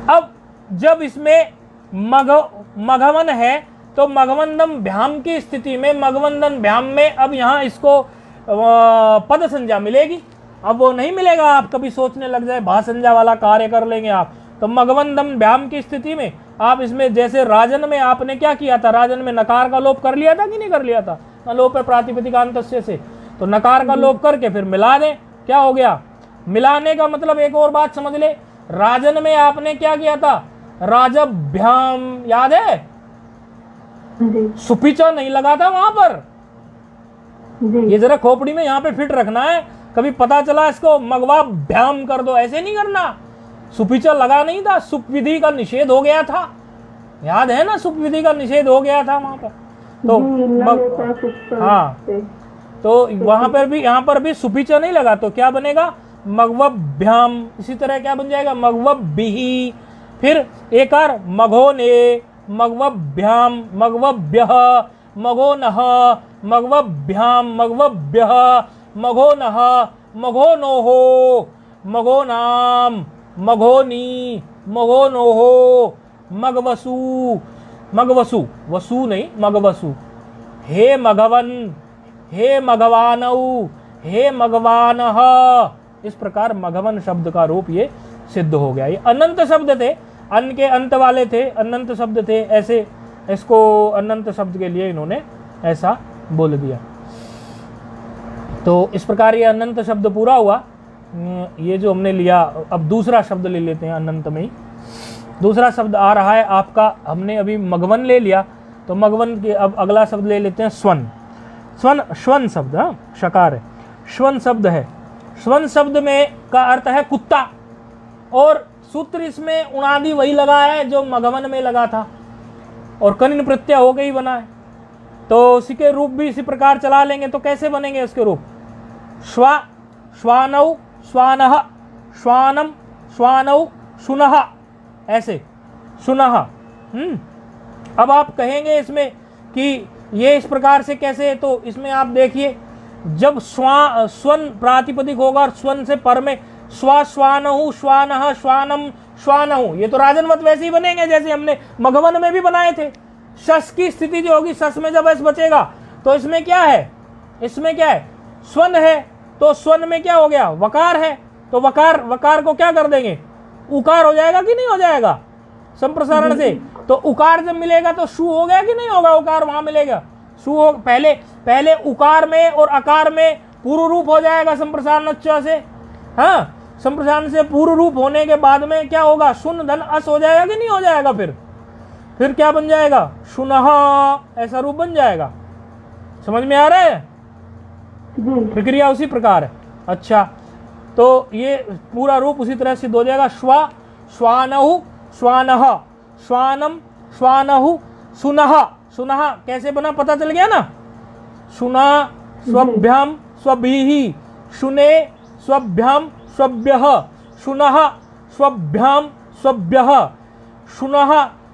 अब जब इसमें मघवन है तो मघवंदम भ्याम की स्थिति में, मघवंदन भ्याम में अब यहां इसको पद संज्ञा मिलेगी। अब वो नहीं मिलेगा, आप कभी सोचने लग जाए भा संज्ञा वाला कार्य कर लेंगे आप, तो मघवंदम भ्याम की स्थिति में आप इसमें जैसे राजन में आपने क्या किया था, राजन में नकार का लोप कर लिया था कि नहीं कर लिया था, न लोप है प्रातिपदिकांत से, तो नकार का लोप करके फिर मिला दें। क्या हो गया मिलाने का मतलब, एक और बात समझ ले, राजन में आपने क्या किया था, राजभ्याम याद है, सुपिचा नहीं लगा था वहां पर। ये जरा खोपड़ी में यहाँ पे फिट रखना है, कभी पता चला इसको मगवा भ्याम कर दो, ऐसे नहीं करना। सुपिचा लगा नहीं था, सुप विधि का निषेध हो गया था, याद है ना, सुप विधि का निषेध हो गया था वहां पर। तो हाँ, तो वहां पर भी यहाँ पर भी सुपिचा नहीं लगा तो क्या बनेगा मगवभ्याम। इसी तरह क्या बन जाएगा मगवभ्यहि, फिर एकार मघोने, मगवभ्याम, मगवभ्यः, मघोनः, मगवभ्याम, मगवभ्यः, मघोनः, मघोनोहो, मघोनाम, मघोनी, मघोनोहो, मगवसु, मगवसु, वसु नहीं मगवसु, हे मघवन, हे मघवानौ, हे मघवानः। इस प्रकार मघवन शब्द का रूप ये सिद्ध हो गया। ये अनंत शब्द थे, अन्न के अंत वाले थे, अनंत शब्द थे, ऐसे इसको अनंत शब्द के लिए इन्होंने ऐसा बोल दिया। तो इस प्रकार ये अनंत शब्द पूरा हुआ। ये जो हमने लिया, अब दूसरा शब्द ले लेते हैं अनंत में ही। दूसरा शब्द आ रहा है आपका, हमने अभी मघवन ले लिया तो मघवन के अब अगला शब्द ले लेते हैं स्वन। स्वन श्वन शब्द, हाँ शकार है, श्वन शब्द है। स्वन शब्द में का अर्थ है कुत्ता, और सूत्र इसमें उणादि वही लगा है जो मघवन में लगा था, और कनिन प्रत्यय हो गई बना है। तो उसी के रूप भी इसी प्रकार चला लेंगे तो कैसे बनेंगे इसके रूप, श्वा, श्वानौ, श्वानः, श्वानम, श्वानौ, शुनः, ऐसे शुनः। अब आप कहेंगे इसमें कि ये इस प्रकार से कैसे, तो इसमें आप देखिए जब स्वन प्रातिपदिक होगा और स्वन से पर में स्वा, श्वानहु, श्वानः, श्वानम, श्वानहु, ये तो राजनवत वैसे ही बनेंगे जैसे हमने मघवन में भी बनाए थे। शस की स्थिति जो होगी, शस में जब एस बचेगा तो इसमें क्या है, इसमें क्या है स्वन है, तो स्वन में क्या हो गया वकार है, तो वकार को क्या कर देंगे उकार हो जाएगा कि नहीं हो जाएगा संप्रसारण से। तो उकार जब मिलेगा तो शु हो गया कि नहीं होगा, उकार वहां मिलेगा शु हो, पहले उकार में और अकार में पूर्व रूप हो जाएगा संप्रसारण से। हाँ, संप्रसारण से पूर्व रूप होने के बाद में क्या होगा, शुन धन अस हो जाएगा कि नहीं हो जाएगा, फिर क्या बन जाएगा शुनः, ऐसा रूप बन जाएगा। समझ में आ रहा है, प्रक्रिया उसी प्रकार है। अच्छा, तो ये पूरा रूप उसी तरह सिद्ध हो जाएगा। श्वा, श्वानहु, श्वानः, श्वानम, श्वानहु, सुनः। सुनः कैसे बना पता चल गया ना, सुना स्वभ्याम स्वभिः, शुने स्वभ्याम स्वभ्यः, शुनः स्वभ्याम स्वभ्यः, शुनः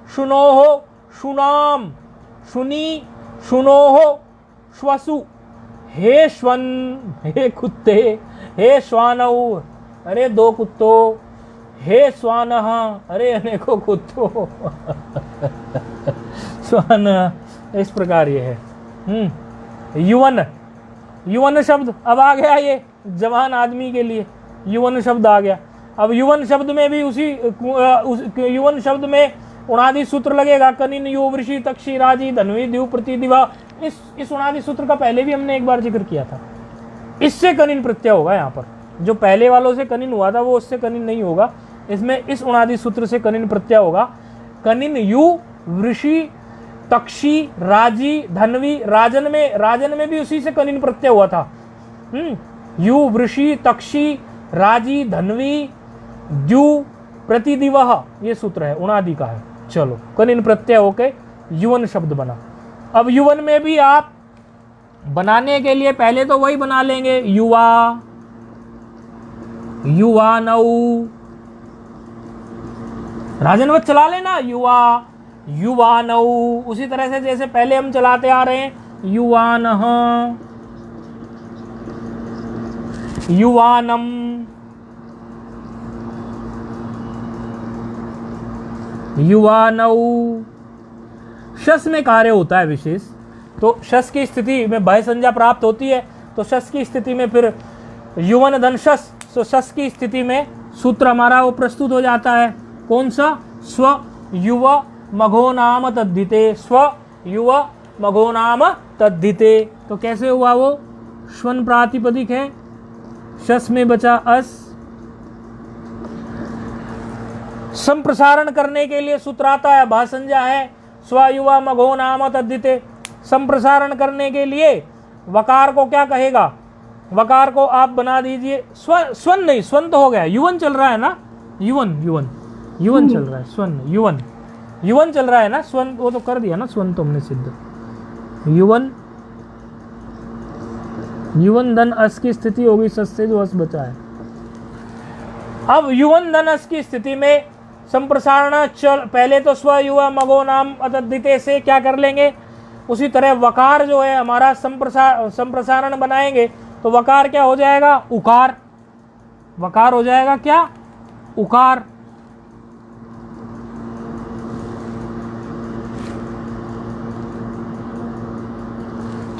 शुनोः शुनाम, शुनी शुनोः श्वसु। हे श्वन, हे कुत्ते, हे श्वानौ, अरे दो कुत्तों, हे श्वानः, अरे अनेकों कुत्तों। श्वान, इस प्रकार ये है। युवन, युवन शब्द अब आ गया, ये जवान आदमी के लिए युवन शब्द आ गया। अब युवन शब्द में भी युवन शब्द में उणादि सूत्र लगेगा, कनिन यु वृषि तक्षी राजी धन्वी द्यू प्रतिदिवा। इस उणादि सूत्र का पहले भी हमने एक बार जिक्र किया था। इससे कनिन प्रत्यय होगा। यहाँ पर जो पहले वालों से कनिन हुआ था वो उससे कनिन नहीं होगा, इसमें इस उणादि सूत्र से कनिन प्रत्यय होगा। कनिन यु वृषि तक्षी राजी धन्वी, राजन में भी उसी से कनिन प्रत्यय हुआ था। यु वृषि तक्षी राजी धन्वी द्यू प्रतिदिवह, ये सूत्र है, उणादि का है। चलो, कनिन प्रत्यय होके युवन शब्द बना। अब युवन में भी आप बनाने के लिए पहले तो वही बना लेंगे, युवा, युवानौ, राजनवत चला लेना, युवा, युवानौ, उसी तरह से जैसे पहले हम चलाते आ रहे हैं, युवानः, युवानम, युवानौ। शस में कार्य होता है विशेष, तो शस की स्थिति में भय संज्ञा प्राप्त होती है, तो शस की स्थिति में फिर युवन धन शस, तो शस की स्थिति में सूत्र हमारा वो प्रस्तुत हो जाता है। कौन सा? स्व युव मघो नाम तद्धिते, स्व युव मघो नाम तद्धिते। तो कैसे हुआ वो? श्वन प्रातिपदिक है, शस में बचा अस। संप्रसारण करने के लिए सूत्र आता है, भाषंजा है, स्व युवा मघो नाम तद्धिते। संप्रसारण करने के लिए वकार को क्या कहेगा? वकार को आप बना दीजिए स्वन नहीं, स्वन तो हो गया, युवन चल रहा है ना, युवन चल रहा है, स्वन युवन चल रहा है ना, स्वन वो तो कर दिया ना, स्वन तो हमने सिद्ध। युवन धन अस की स्थिति होगी, सस से जो अस बचा है। अब युवन धन अस की स्थिति में संप्रसारण चल, पहले तो स्व युवा मगो नाम अतद्धिते से क्या कर लेंगे, उसी तरह वकार जो है हमारा संप्रसारण बनाएंगे, तो वकार क्या हो जाएगा? उकार। वकार हो जाएगा क्या? उकार।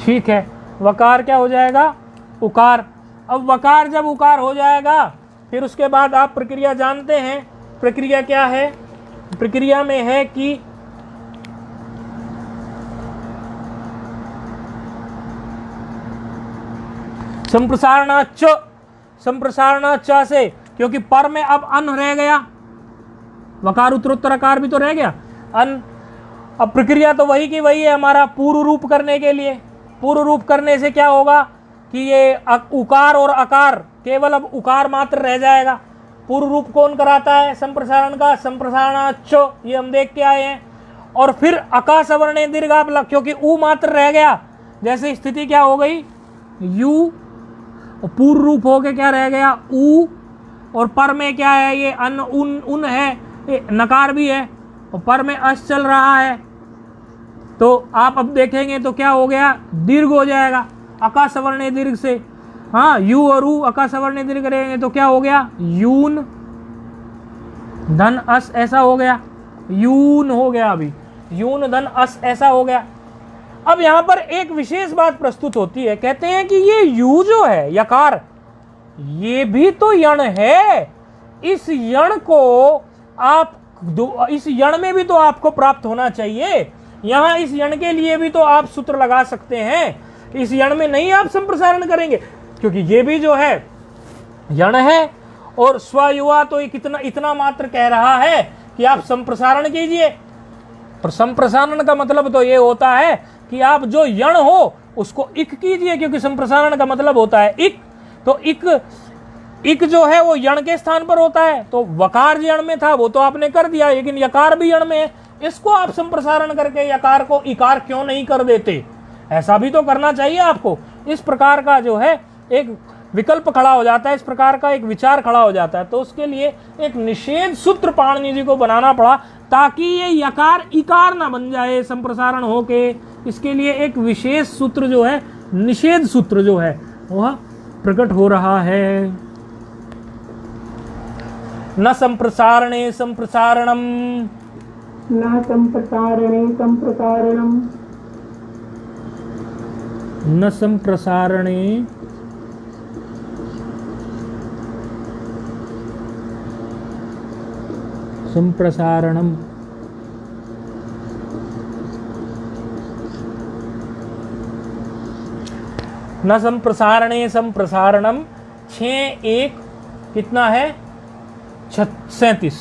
ठीक है, वकार क्या हो जाएगा? उकार। अब वकार जब उकार हो जाएगा, फिर उसके बाद आप प्रक्रिया जानते हैं। प्रक्रिया क्या है? प्रक्रिया में है कि संप्रसारणाच से, क्योंकि पर में अब अन रह गया, वकार उत्तरोत्तर आकार भी तो रह गया, अन। अब प्रक्रिया तो वही की वही है हमारा, पूर्व रूप करने के लिए। पूर्व रूप करने से क्या होगा कि ये उकार और अकार केवल अब उकार मात्र रह जाएगा। पूर्व रूप कौन कराता है संप्रसारण का? संप्रसारणाच, ये हम देख के आए हैं। और फिर अका सवर्णे दीर्घाप, क्योंकि उ मात्र रह गया, जैसे स्थिति क्या हो गई? यू, पूर्व रूप हो के क्या रह गया? उ, और पर में क्या है? ये अन, उन है, नकार भी है, और पर में अश चल रहा है। तो आप अब देखेंगे तो क्या हो गया? दीर्घ हो जाएगा, अका सवर्णे दीर्घ से। हाँ, यू और उ अका सवर्णे दीर्घ रहेंगे तो क्या हो गया? यून धन अस, ऐसा हो गया, यून हो गया। अभी यून धन अस ऐसा हो गया। अब यहां पर एक विशेष बात प्रस्तुत होती है, कहते हैं कि ये यू जो है यकार, ये भी तो यण है। इस यण को आप, इस यण में भी तो आपको प्राप्त होना चाहिए। यहां इस यण के लिए भी तो आप सूत्र लगा सकते हैं, इस यण में नहीं आप संप्रसारण करेंगे, क्योंकि ये भी जो है यण है। और स्वयुवा तो इतना मात्र कह रहा है कि आप संप्रसारण कीजिए। पर संप्रसारण का मतलब तो ये होता है कि आप जो यण हो उसको इक कीजिए, क्योंकि संप्रसारण का मतलब होता है इक। तो इक जो है वो यण के स्थान पर होता है, तो वकार यण में था वो तो आपने कर दिया, लेकिन यकार भी यण में है, इसको आप संप्रसारण करके यकार को इकार क्यों नहीं कर देते? ऐसा भी तो करना चाहिए आपको। इस प्रकार का जो है एक विकल्प खड़ा हो जाता है, इस प्रकार का एक विचार खड़ा हो जाता है। तो उसके लिए एक निषेध सूत्र पाणिनि जी को बनाना पड़ा, ताकि ये यकार इकार ना बन जाए संप्रसारण होके। इसके लिए एक विशेष सूत्र जो है, निषेध सूत्र जो है, वह प्रकट हो रहा है। न संप्रसारणे संप्रसारणम, न संप्रसारणे संप्रसारणम, न संप्रसारणे संप्रसारणम। न संप्रसारणे संप्रसारणम 6 1 कितना है 37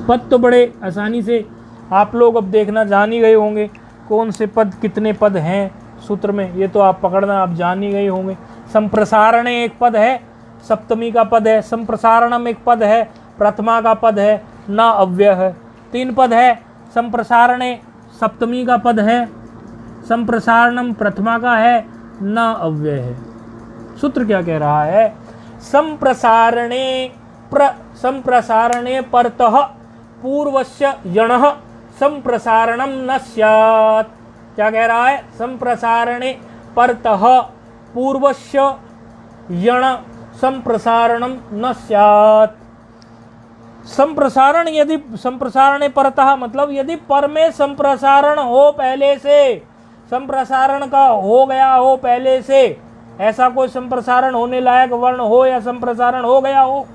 पद तो बड़े आसानी से आप लोग अब देखना जान ही गए होंगे, कौन से पद कितने पद हैं सूत्र में, ये तो आप पकड़ना आप जान ही गए होंगे। संप्रसारणे एक पद है, सप्तमी का पद है, संप्रसारणम एक पद है, प्रथमा का पद है, न अव्यय है। 3 पद है, संप्रसारणे सप्तमी का पद है, संप्रसारणम प्रथमा का है, न अव्यय है। सूत्र क्या कह रहा है? संप्रसारणे परतः पूर्वस्य यणः संप्रसारणम न स्यात्। क्या कह रहा है? संप्रसारणे परतः पूर्वस्य यण संप्रसारणम न स्यात्। संप्रसारण यदि संप्रसारणे परतः मतलब यदि पर में संप्रसारण हो पहले से, संप्रसारण का हो गया हो पहले से, ऐसा कोई संप्रसारण होने लायक वर्ण हो या संप्रसारण हो गया हो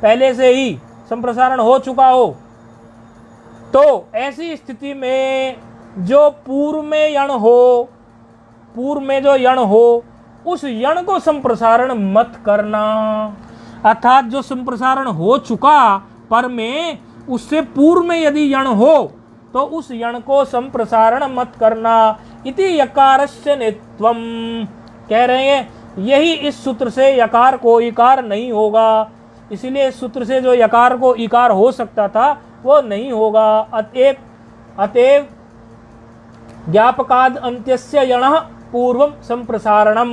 पहले से ही संप्रसारण हो चुका हो, तो ऐसी स्थिति में जो पूर्व में यण हो, पूर्व में जो यण हो उस यण को संप्रसारण मत करना। अर्थात जो संप्रसारण हो चुका पर में उससे पूर्व में यदि यण हो तो उस यण को संप्रसारण मत करना। इति यकारस्य नित्वम, कह रहे हैं यही इस सूत्र से यकार को इकार नहीं होगा, इसलिए इस सूत्र से जो यकार को इकार हो सकता था वो नहीं होगा। अतएव ज्ञापकाद अंत्यस्य यणः पूर्वम संप्रसारणम,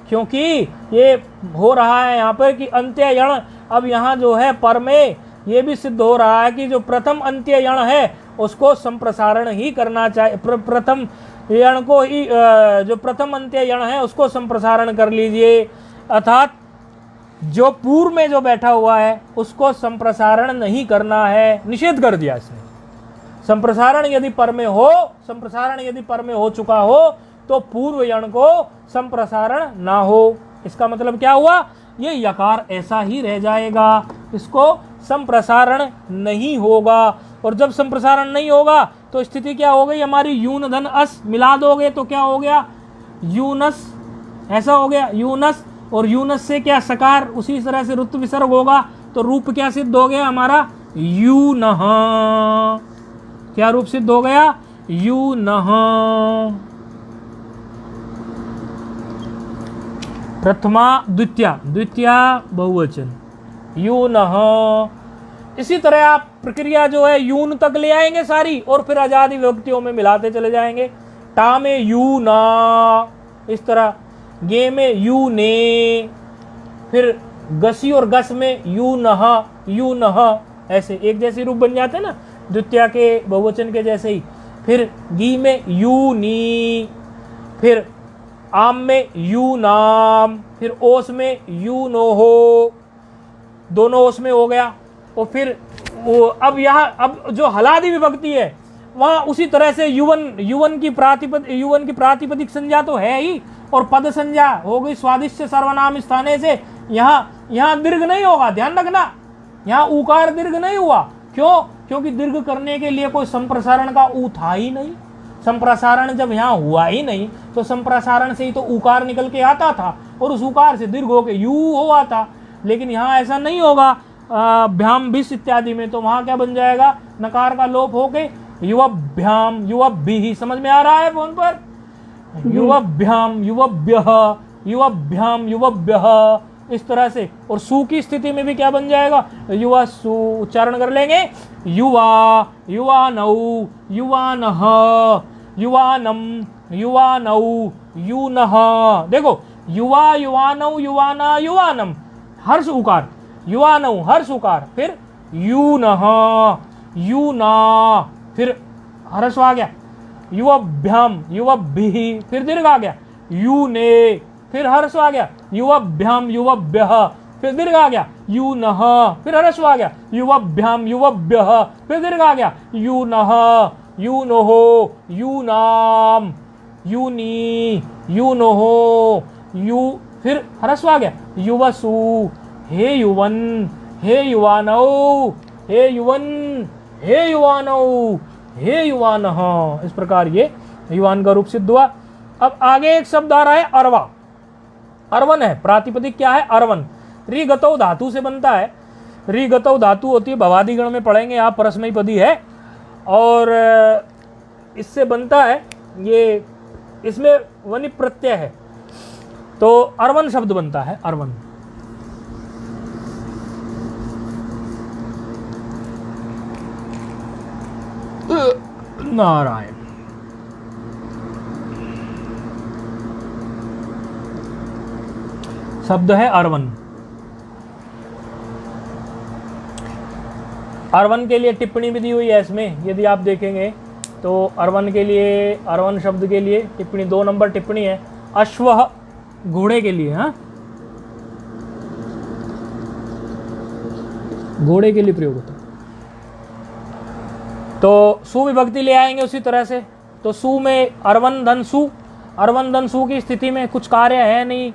क्योंकि ये हो रहा है यहाँ पर कि अंत्य यण, अब यहाँ जो है पर में ये भी सिद्ध हो रहा है कि जो प्रथम अंत्य यण है उसको संप्रसारण ही करना चाहिए, प्रथम यण को ही जो प्रथम अंत्य यण है उसको संप्रसारण कर लीजिए। अर्थात जो पूर्व में जो बैठा हुआ है उसको संप्रसारण नहीं करना है, निषेध कर दिया इसने। संप्रसारण यदि पर में हो, संप्रसारण यदि पर में हो चुका हो तो पूर्व यण को संप्रसारण ना हो। इसका मतलब क्या हुआ? ये यकार ऐसा ही रह जाएगा, इसको संप्रसारण नहीं होगा। और जब संप्रसारण नहीं होगा तो स्थिति क्या हो गई हमारी? यून धन अस मिला दोगे तो क्या हो गया? यूनस, ऐसा हो गया यूनस, और यूनस से क्या सकार, उसी तरह से रुत्व विसर्ग होगा तो रूप क्या सिद्ध हो गया हमारा? यूनः। क्या रूप सिद्ध हो गया? यूनः। प्रथमा द्वितीया, द्वितीया बहुवचन यूनः। इसी तरह आप प्रक्रिया जो है यून तक ले आएंगे सारी और फिर आजादी विभक्तियों में मिलाते चले जाएंगे। टा में यू ना, इस तरह गे में यू ने, फिर गसी और गस में यू नह, यू नह, ऐसे एक जैसे रूप बन जाते हैं ना द्वितीया के बहुवचन के जैसे ही। फिर गी में यू नी, फिर आम में यू नाम, फिर ओस में यू नो हो, दोनों ओस में हो गया। और फिर वो अब यहाँ अब जो हलादी विभक्ति है वहाँ उसी तरह से युवन की प्रातिपदिक संज्ञा तो है ही, और पद संज्ञा हो गई स्वादिष्ट सर्वनाम स्थाने से। यहाँ दीर्घ नहीं होगा, ध्यान रखना, यहाँ उकार दीर्घ नहीं हुआ। क्यों? क्योंकि दीर्घ करने के लिए कोई संप्रसारण का ऊ था ही नहीं। संप्रसारण जब यहाँ हुआ ही नहीं तो संप्रसारण से ही तो उकार निकल के आता था और उस उकार से दीर्घ होके यू हुआ था। लेकिन यहाँ ऐसा नहीं होगा भ्याम भिस इत्यादि में, तो वहाँ क्या बन जाएगा? नकार का लोप होके युवभ्याम युवभि। समझ में आ रहा है फोन पर? युवभ्याम युवभ्यः, युवभ्याम युवभ्यः, इस तरह से। और सु की स्थिति में भी क्या बन जाएगा? युवा सु। उच्चारण कर लेंगे युवा, युवानौ, युवानः, युवानम, युवानौ, यूनः। देखो युवा, युवानौ, युवाना, युवानम, हर्ष उकार, युवानौ हर्ष उकार, फिर यूनः, यूना, फिर हर्ष आ गया, युवभ्याम युवभि, फिर दीर्घ आ गया, यूने, फिर हर्ष आ गया, युवभ्याम युवभ्यः, फिर दीर्घ आ गया, यूनः, फिर हर्ष आ गया, युवभ्याम युवभ्यः, फिर दीर्घ आ गया, यूनः, यूनोहो, यूनाम, यूनी, यूनोहो, यू, फिर हर्ष आ गया, युवसु, हे युवन, हे युवानौ, हे युवन, हे युवानौ, हे युवानः। इस प्रकार ये युवान का रूप सिद्ध हुआ। अब आगे एक शब्द आ रहा है अर्वा। अर्वन है, प्रातिपदिक क्या है? अर्वन। ऋगतौ धातु से बनता है। ऋगतौ धातु होती है, भवादिगण में पढ़ेंगे आप, परस्मैपदी है और इससे बनता है ये, इसमें वनि प्रत्यय है तो अर्वन शब्द बनता है, अर्वन। नारायण। शब्द है अर्वन। अर्वन के लिए टिप्पणी भी दी हुई है इसमें, यदि आप देखेंगे तो अर्वन के लिए, अर्वन शब्द के लिए टिप्पणी 2 नंबर टिप्पणी है। अश्व घोड़े के लिए, हाँ घोड़े के लिए प्रयोग होता है। तो सु विभक्ति ले आएंगे उसी तरह से। तो सु में अर्वन धन सु, अर्वन धन सु की स्थिति में कुछ कार्य है नहीं,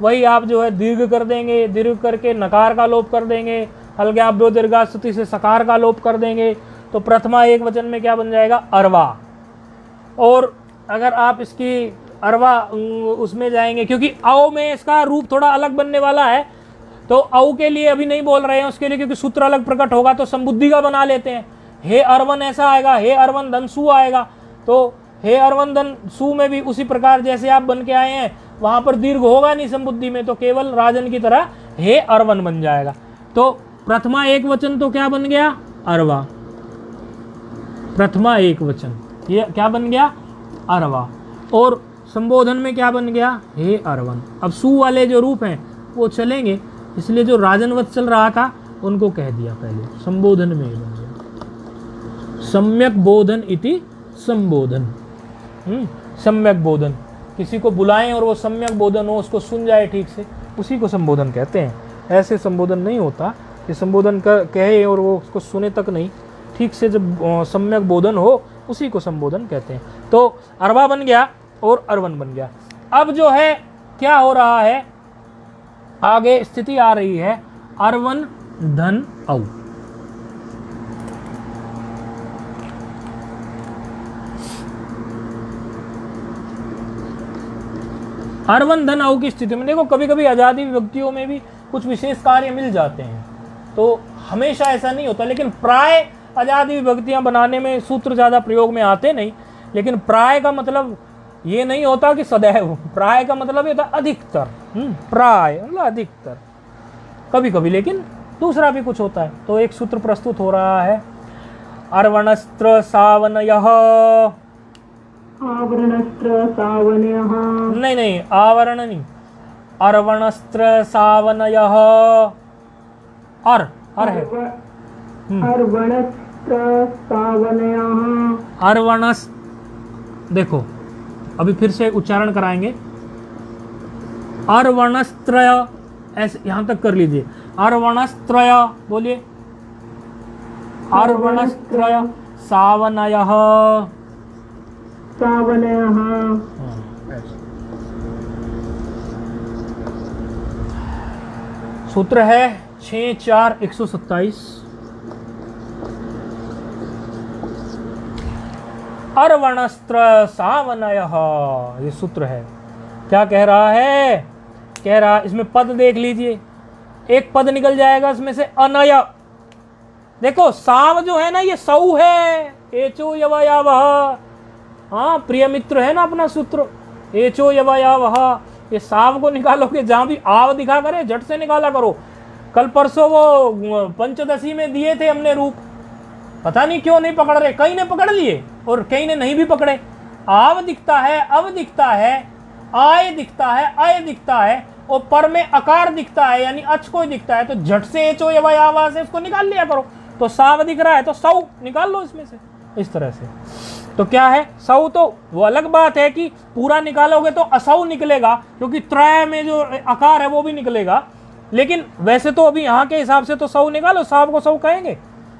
वही आप जो है दीर्घ कर देंगे, दीर्घ करके नकार का लोप कर देंगे, हल्ग्याभ्यो दीर्घा स्थिति से सकार का लोप कर देंगे, तो प्रथमा एक वचन में क्या बन जाएगा? अरवा। और अगर आप इसकी अरवा उसमें जाएंगे, क्योंकि औ में इसका रूप थोड़ा अलग बनने वाला है, तो औ के लिए अभी नहीं बोल रहे हैं उसके लिए, क्योंकि सूत्र अलग प्रकट होगा तो संबुद्धि का बना लेते हैं। हे अरवन ऐसा आएगा, हे अरवन धन सु आएगा। तो हे अरवन धन सु में भी उसी प्रकार जैसे आप बन के आए हैं, वहां पर दीर्घ होगा नहीं संबुद्धि में, तो केवल राजन की तरह हे अरवन बन जाएगा। तो प्रथमा एक वचन तो क्या बन गया? अरवा। प्रथमा एक वचन ये क्या बन गया? अरवा। और संबोधन में क्या बन गया? हे अरवन। अब सु वाले जो रूप हैं वो चलेंगे, इसलिए जो राजनवत चल रहा था उनको कह दिया पहले, संबोधन में ही बन गया। सम्यक बोधन इति संबोधन। सम्यक बोधन, किसी को बुलाएं और वो सम्यक बोधन हो, उसको सुन जाए ठीक से, उसी को संबोधन कहते हैं। ऐसे संबोधन नहीं होता कि संबोधन कहे और वो उसको सुने तक नहीं, ठीक से जब सम्यक बोधन हो उसी को संबोधन कहते हैं। तो अरवा बन गया और अरवन बन गया। अब जो है क्या हो रहा है, आगे स्थिति आ रही है अरवन धन औ। अरवन धन औ की स्थिति में देखो, कभी कभी आजादी विभक्तियों में भी कुछ विशेष कार्य मिल जाते हैं, तो हमेशा ऐसा नहीं होता, लेकिन प्राय आजादी विभक्तियां बनाने में सूत्र ज्यादा प्रयोग में आते नहीं। लेकिन प्राय का मतलब ये नहीं होता कि सदैव, प्राय का मतलब ये होता अधिकतर। प्राय मतलब अधिकतर, कभी कभी लेकिन दूसरा भी कुछ होता है। तो एक सूत्र प्रस्तुत हो रहा है, अर्वणस्त्र सावनयः। आवरणस्त्र सावनयः। नहीं, आवरण नहीं, अर्वणस्त्र सावनयः। अर है। अर्वणस्त्र सावनयः। अर्वणस, देखो अभी फिर से उच्चारण कराएंगे। अर्वणस्त्रय, ऐसे यहां तक कर लीजिए। अर्वणस्त्रय बोलिए। अर्वणस्त्रय सावनयः। सावनयः। सूत्र है 6-4-127। अर्वणस्त्र सावनयः, ये सूत्र है। क्या कह रहा है? कह रहा, इसमें पद देख लीजिए, एक पद निकल जाएगा इसमें से, अनय। देखो साव जो है ना, ये सौ है, एचो यवयावह। हाँ, प्रिय मित्र है ना अपना सूत्र, एचो यवयावह। ये साव को निकालोगे, जहां भी आव दिखा करे झट से निकाला करो। कल परसों वो पंचदशी में दिए थे हमने रूप, पता नहीं क्यों नहीं पकड़ रहे, कई ने पकड़ लिए और कई ने नहीं भी पकड़े। आव दिखता है, अव दिखता है, आय दिखता है, अय दिखता है, और पर में अकार दिखता है, यानी अच कोई दिखता है, तो झट से एचो यवयावह से इसको निकाल लिया करो। तो साव दिख रहा है तो सौ निकाल लो इसमें से, इस तरह से। तो क्या है सौ, तो वो अलग बात है कि पूरा निकालोगे तो असौ निकलेगा, क्योंकि त्रय में जो आकार है वो भी निकलेगा, लेकिन वैसे तो अभी यहाँ के हिसाब से तो सौ निकालो, साव को सौ कहेंगे।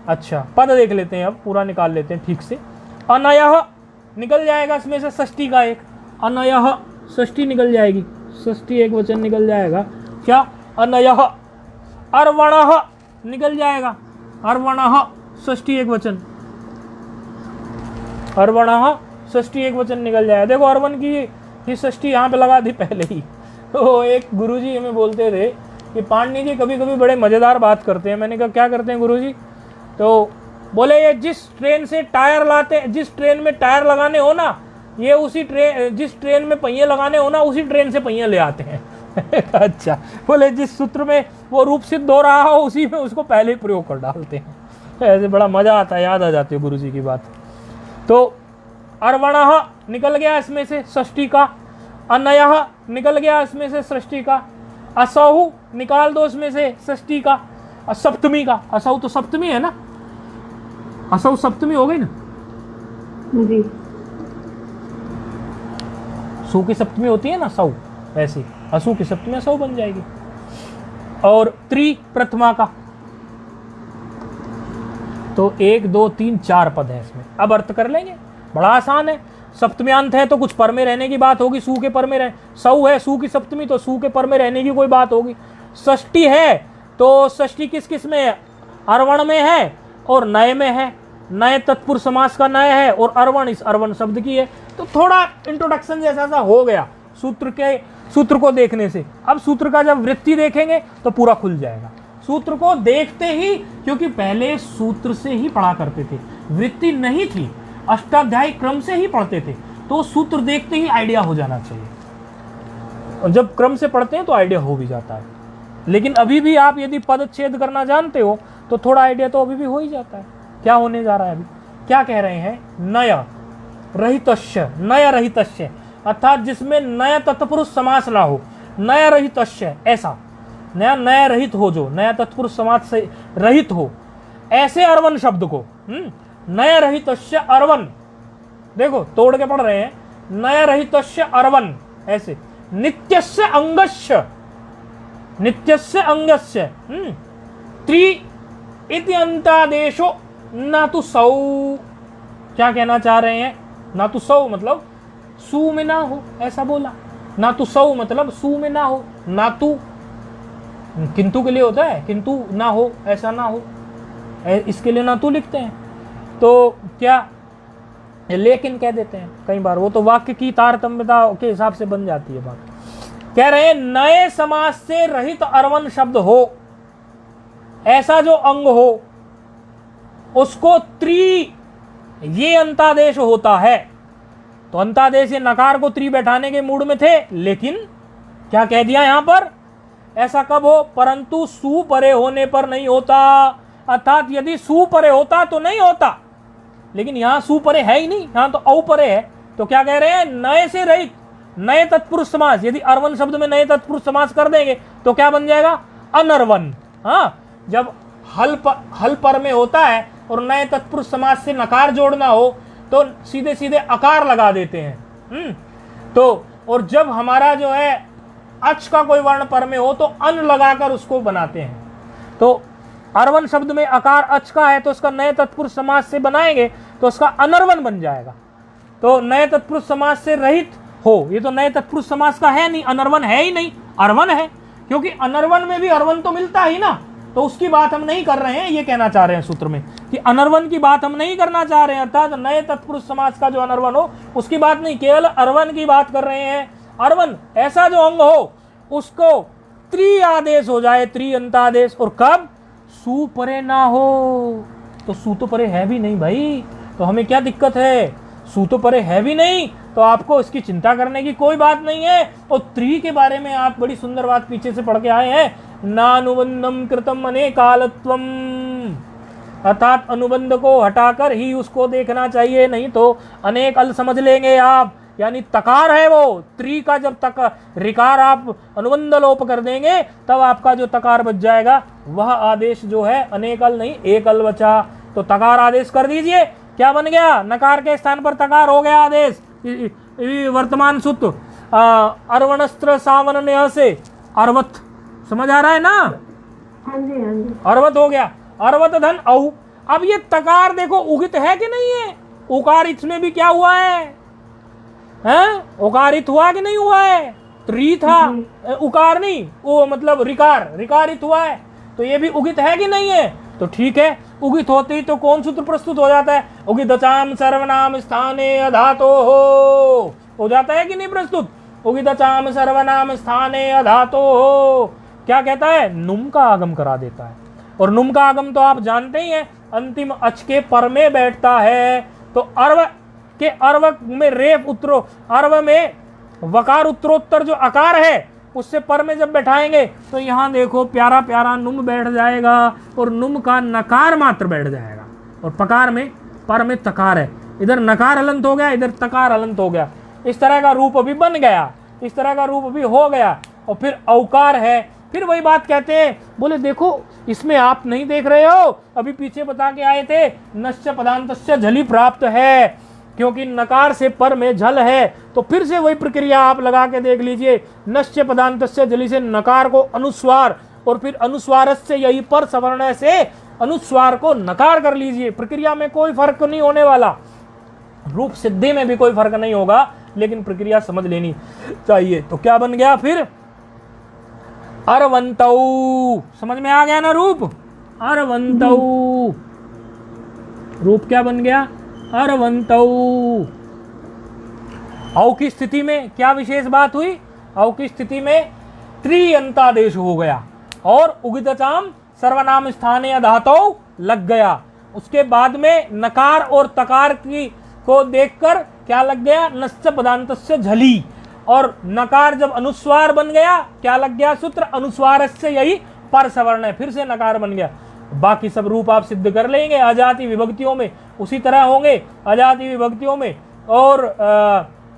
अच्छा, पद देख लेते हैं, अब पूरा निकाल लेते हैं ठीक से। अनयः निकल जाएगा इसमें से षष्ठी का एक, अनयः षष्ठी निकल जाएगी, षष्ठी एक वचन निकल जाएगा। क्या? अनयः। अर्वणः निकल जाएगा, अर्वणः षष्ठी एक वचन, अर्वणः षष्ठी एक वचन निकल जाएगा। देखो अर्वन की कि षष्ठी यहाँ पे लगा दी पहले ही। तो एक गुरुजी हमें बोलते थे कि पांडे जी कभी कभी बड़े मज़ेदार बात करते हैं। मैंने कहा क्या करते हैं गुरुजी? तो बोले ये जिस ट्रेन से टायर लाते, जिस ट्रेन में टायर लगाने हो ना, ये उसी ट्रेन, जिस ट्रेन में पहिए लगाने हो ना, उसी ट्रेन से पहिए ले आते हैं। अच्छा, बोले जिस सूत्र में वो रूप सिद्ध हो रहा हो उसी में उसको पहले ही प्रयोग कर डालते हैं। ऐसे बड़ा मजा आता है, याद आ जाती है गुरुजी की बात। तो अर्वणः निकल गया इसमें से षष्ठी का, अनयः निकल गया इसमें से षष्ठी का, असहु निकाल दो इसमें से षष्ठी का, सप्तमी का। असहु तो सप्तमी है ना, असहु सप्तमी हो गई ना जी। सु की सप्तमी होती है ना सौ, ऐसी असु की सप्तमी सौ बन जाएगी। और त्रि प्रथमा का, तो 1 2 3 4 पद है इसमें। अब अर्थ कर लेंगे, बड़ा आसान है। सप्तम्यांत है तो कुछ पर में रहने की बात होगी, सु के पर में रहे। सौ है सु की सप्तमी, तो सु के पर में रहने की कोई बात होगी। षष्ठी है तो षष्ठी किस किस में है? अर्वण में है और नय में है। नय तत्पुरुष समास का नय है और अर्वण इस अर्वण शब्द की है। तो थोड़ा इंट्रोडक्शन जैसा सा हो गया सूत्र को देखने से। अब सूत्र का जब वृत्ति देखेंगे तो पूरा खुल जाएगा। सूत्र को देखते ही, क्योंकि पहले सूत्र से ही पढ़ा करते थे, वृत्ति नहीं थी, अष्टाध्यायी क्रम से ही पढ़ते थे, तो सूत्र देखते ही आइडिया हो जाना चाहिए। और जब क्रम से पढ़ते हैं तो आइडिया हो भी जाता है। लेकिन अभी भी आप यदि पदच्छेद करना जानते हो तो थोड़ा आइडिया तो अभी भी हो ही जाता है। क्या होने जा रहा है अभी? क्या कह रहे हैं? नय रहितस्य, नय रहितस्य, अर्थात जिसमें नय तत्पुरुष समास ना हो, नय रहितस्य, ऐसा नया नय रहित हो, जो नया तत्पुरुष समास से रहित हो, ऐसे अर्वन शब्द को नय रहितस्य अर्वन, देखो तोड़ के पढ़ रहे हैं, नय रहितस्य अर्वन, ऐसे नित्यस्य अंगस्य, नित्यस्य अंगस्य, त्रि इति अंतादेशो ना तो सौ। क्या कहना चाह रहे हैं? ना तो सौ मतलब सु में ना हो, ऐसा बोला। ना तो सौ मतलब सु में ना हो, ना तो किंतु के लिए होता है, किंतु ना हो, ऐसा ना हो, इसके लिए ना तो लिखते हैं। तो क्या लेकिन कह देते हैं कई बार, वो तो वाक्य की तारतम्यता के हिसाब से बन जाती है बात। कह रहे हैं नए समास से रहित अर्वन शब्द हो, ऐसा जो अंग हो उसको त्रि ये अंतादेश होता है। तो अंतादेश ये नकार को त्रि बैठाने के मूड में थे, लेकिन क्या कह दिया यहां पर? ऐसा कब हो? परंतु सु परे होने पर नहीं होता। अर्थात यदि सु परे होता तो नहीं होता, लेकिन यहां सु परे है ही नहीं, यहां तो औ परे है। तो क्या कह रहे हैं? नए से रहित, नए तत्पुरुष समास। यदि अर्वन शब्द में नए तत्पुरुष समास कर देंगे तो क्या बन जाएगा? अनर्वन। हाँ, जब हल पर में होता है और नए तत्पुरुष समास से नकार जोड़ना हो तो सीधे सीधे अकार लगा देते हैं। तो और जब हमारा जो है अच का कोई वर्ण पर में हो तो अन लगाकर उसको बनाते हैं। तो अर्वन शब्द में अकार अच का है तो उसका नए तत्पुरुष समास से बनाएंगे तो उसका अनर्वन बन जाएगा। तो नए तत्पुरुष समास से रहित हो, ये तो नए तत्पुरुष समास का है नहीं, अनर्वन है ही नहीं, अर्वन है। क्योंकि अनर्वन में भी अर्वन तो मिलता ही ना, तो उसकी बात हम नहीं कर रहे हैं, ये कहना चाह रहे हैं सूत्र में कि अनर्वन की बात हम नहीं करना चाह रहे हैं। अर्थात नए तत्पुरुष समास का जो अनर्वन हो उसकी बात नहीं, केवल अर्वन की बात कर रहे हैं। अर्वन ऐसा जो अंग हो उसको त्रि आदेश हो जाए, त्रि अंतादेश। और कब? सु परे ना हो। तो सु तो परे है भी नहीं भाई, तो हमें क्या दिक्कत है? सु तो परे है भी नहीं तो आपको इसकी चिंता करने की कोई बात नहीं है। और त्रि के बारे में आप बड़ी सुंदर बात पीछे से पढ़ के आए हैं, नानुबंधम कृतम अनेकालत्वम, अर्थात अनुबंध को हटाकर ही उसको देखना चाहिए, नहीं तो अनेक अल समझ लेंगे आप। यानी तकार है वो, त्रि का जब तक रिकार आप अनुबंध लोप कर देंगे तब आपका जो तकार बच जाएगा वह आदेश जो है अनेक अल नहीं एक अल बचा। तो तकार आदेश कर दीजिए, क्या बन गया? नकार के स्थान पर तकार हो गया आदेश। वर्तमान सूत्र अर्वणस्त्र सावन से अर्वत, समझ आ रहा है ना? हाँ जी, हाँ जी। अर्वत हो गया, अर्वत धन औ। अब ये तकार देखो उगित है कि नहीं है? उकारित में भी क्या हुआ है? उकारित हुआ कि नहीं हुआ है? त्रि था, उकार नहीं, वो मतलब रिकार, रिकारित हुआ है। तो ये भी उगित है कि नहीं है? तो ठीक है, उगित होते ही तो कौन सूत्र प्रस्तुत हो जाता है? उगितचाम सर्वनाम स्थाने अधातो हो, हो जाता है कि नहीं प्रस्तुत। उगितचाम सर्वनाम स्थाने अधातो हो, क्या कहता है, नुम का आगम करा देता है। और नुम का आगम तो आप जानते ही हैं, अंतिम अच के पर में बैठता है। तो अर्व के अर्व में रेफ उत्तरो, अर्व में वकार उत्तरोत्तर जो आकार है उससे पर में जब बैठाएंगे तो यहाँ देखो प्यारा प्यारा नुम बैठ जाएगा और नुम का नकार मात्र बैठ जाएगा। और पकार में पर में तकार है, इधर नकार हलंत हो गया, इधर तकार हलंत हो गया। इस तरह का रूप अभी बन गया, इस तरह का रूप अभी हो गया। और फिर औकार है, फिर वही बात कहते हैं, बोले देखो इसमें आप नहीं देख रहे हो, अभी पीछे बता के आए थे नश्च पदांतस्य झली प्राप्त है, क्योंकि नकार से पर में झल है। तो फिर से वही प्रक्रिया आप लगा के देख लीजिए, नश्च पदांतस्य झली से नकार को अनुस्वार और फिर अनुस्वार से यही पर सवर्ण से अनुस्वार को नकार कर लीजिए। प्रक्रिया में कोई फर्क नहीं होने वाला, रूप सिद्धि में भी कोई फर्क नहीं होगा, लेकिन प्रक्रिया समझ लेनी चाहिए। तो क्या बन गया फिर, अरवंतौ, समझ में आ गया ना रूप, अरवंतौ, रूप क्या बन गया, अरवंतौ। औ की स्थिति में क्या विशेष बात हुई, औ की स्थिति में त्रियंतादेश हो गया और उगितचाम सर्वनाम स्थाने धातु लग गया। उसके बाद में नकार और तकार की को देखकर क्या लग गया, नश्च पदांतस्य झली, और नकार जब अनुस्वार बन गया क्या लग गया सूत्र, अनुस्वार से यही पर सवर्ण है, फिर से नकार बन गया। बाकी सब रूप आप सिद्ध कर लेंगे अजाति विभक्तियों में, उसी तरह होंगे अजाति विभक्तियों में। और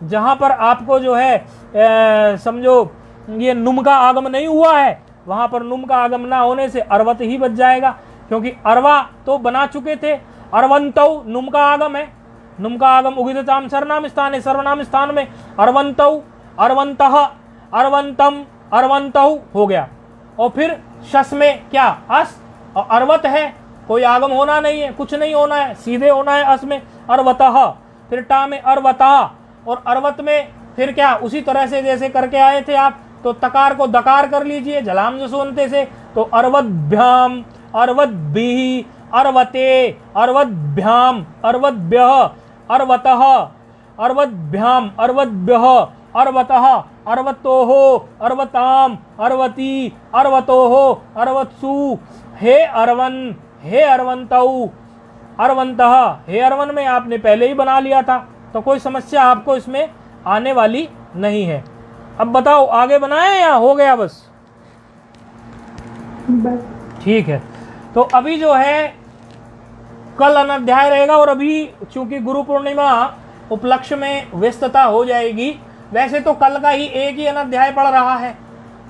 जहां पर आपको जो है समझो ये नुम का आगम नहीं हुआ है, वहां पर नुम का आगम ना होने से अर्वत ही बच जाएगा, क्योंकि अरवा तो बना चुके थे। अरवंतौ नुम का आगम है, नुम का आगम उगितचाम सर्वनाम स्थान है, सर्वनाम स्थान में अरवंतौ, अरवंतः, अरवंतम, अरवंतौ हो गया। और फिर शस में क्या, अस, और अर्वत है, कोई आगम होना नहीं है, कुछ नहीं होना है, सीधे होना है अस में अर्वतः। फिर टा में अर्वता, और अर्वत में फिर क्या, उसी तरह से जैसे करके आए थे आप, तो तकार को दकार कर लीजिए झलाम जसवंते से, तो अर्वद्भ्याम, अर्वद्भिः, अर्वते, अर्वद्भ्याम, अर्वद्भ्यः, अर्वतः, अर्वद्भ्याम, अर्वद्भ्यः, अर्वतः, अर्वतोः, अर्वताम, अर्वती, अर्वतोः, अर्वत्सु। हे अरवन, हे अरवंतौ, अरवंतः, हे अरवन में आपने पहले ही बना लिया था, तो कोई समस्या आपको इसमें आने वाली नहीं है। अब बताओ आगे बनाए या हो गया बस, ठीक है। तो अभी जो है कल अनाध्याय रहेगा, और अभी चूंकि गुरु पूर्णिमा उपलक्ष्य में व्यस्तता हो जाएगी। वैसे तो कल का ही एक ही अनाध्याय पढ़ रहा है,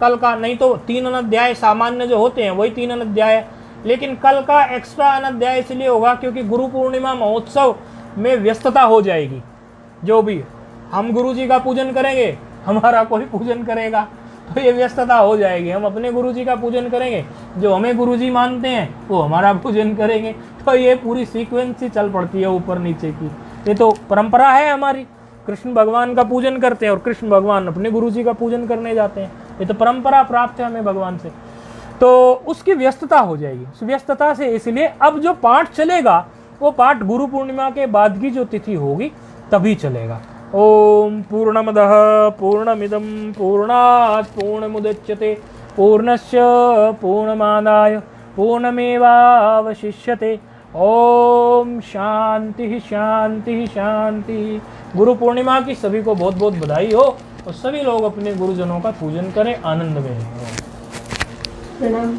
कल का, नहीं तो 3 अनाध्याय सामान्य जो होते हैं वही 3 अनाध्याय, लेकिन कल का एक्स्ट्रा अनाध्याय इसलिए होगा क्योंकि गुरु पूर्णिमा महोत्सव में व्यस्तता हो जाएगी। जो भी हम गुरु जी का पूजन करेंगे, हमारा कोई पूजन करेगा, तो ये व्यस्तता हो जाएगी। हम अपने गुरु जी का पूजन करेंगे, जो हमें गुरु जी मानते हैं वो हमारा पूजन करेंगे, तो ये पूरी सीक्वेंस ही चल पड़ती है ऊपर नीचे की। ये तो परंपरा है हमारी, कृष्ण भगवान का पूजन करते हैं और कृष्ण भगवान अपने गुरु जी का पूजन करने जाते हैं, ये तो परंपरा प्राप्त है हमें भगवान से। तो उसकी व्यस्तता हो जाएगी, उस व्यस्तता से इसलिए अब जो पाठ चलेगा वो पाठ गुरु पूर्णिमा के बाद की जो तिथि होगी तभी चलेगा। ओम पूर्णमदः पूर्णमिदं पूर्णात् पूर्णमुदच्यते पूर्णस्य पूर्णमादाय पूर्णमेवावशिष्यते। ओम शांति शांति शांति। गुरु पूर्णिमा की सभी को बहुत बहुत बधाई हो और सभी लोग अपने गुरुजनों का पूजन करें, आनंद में रहें। प्रणाम।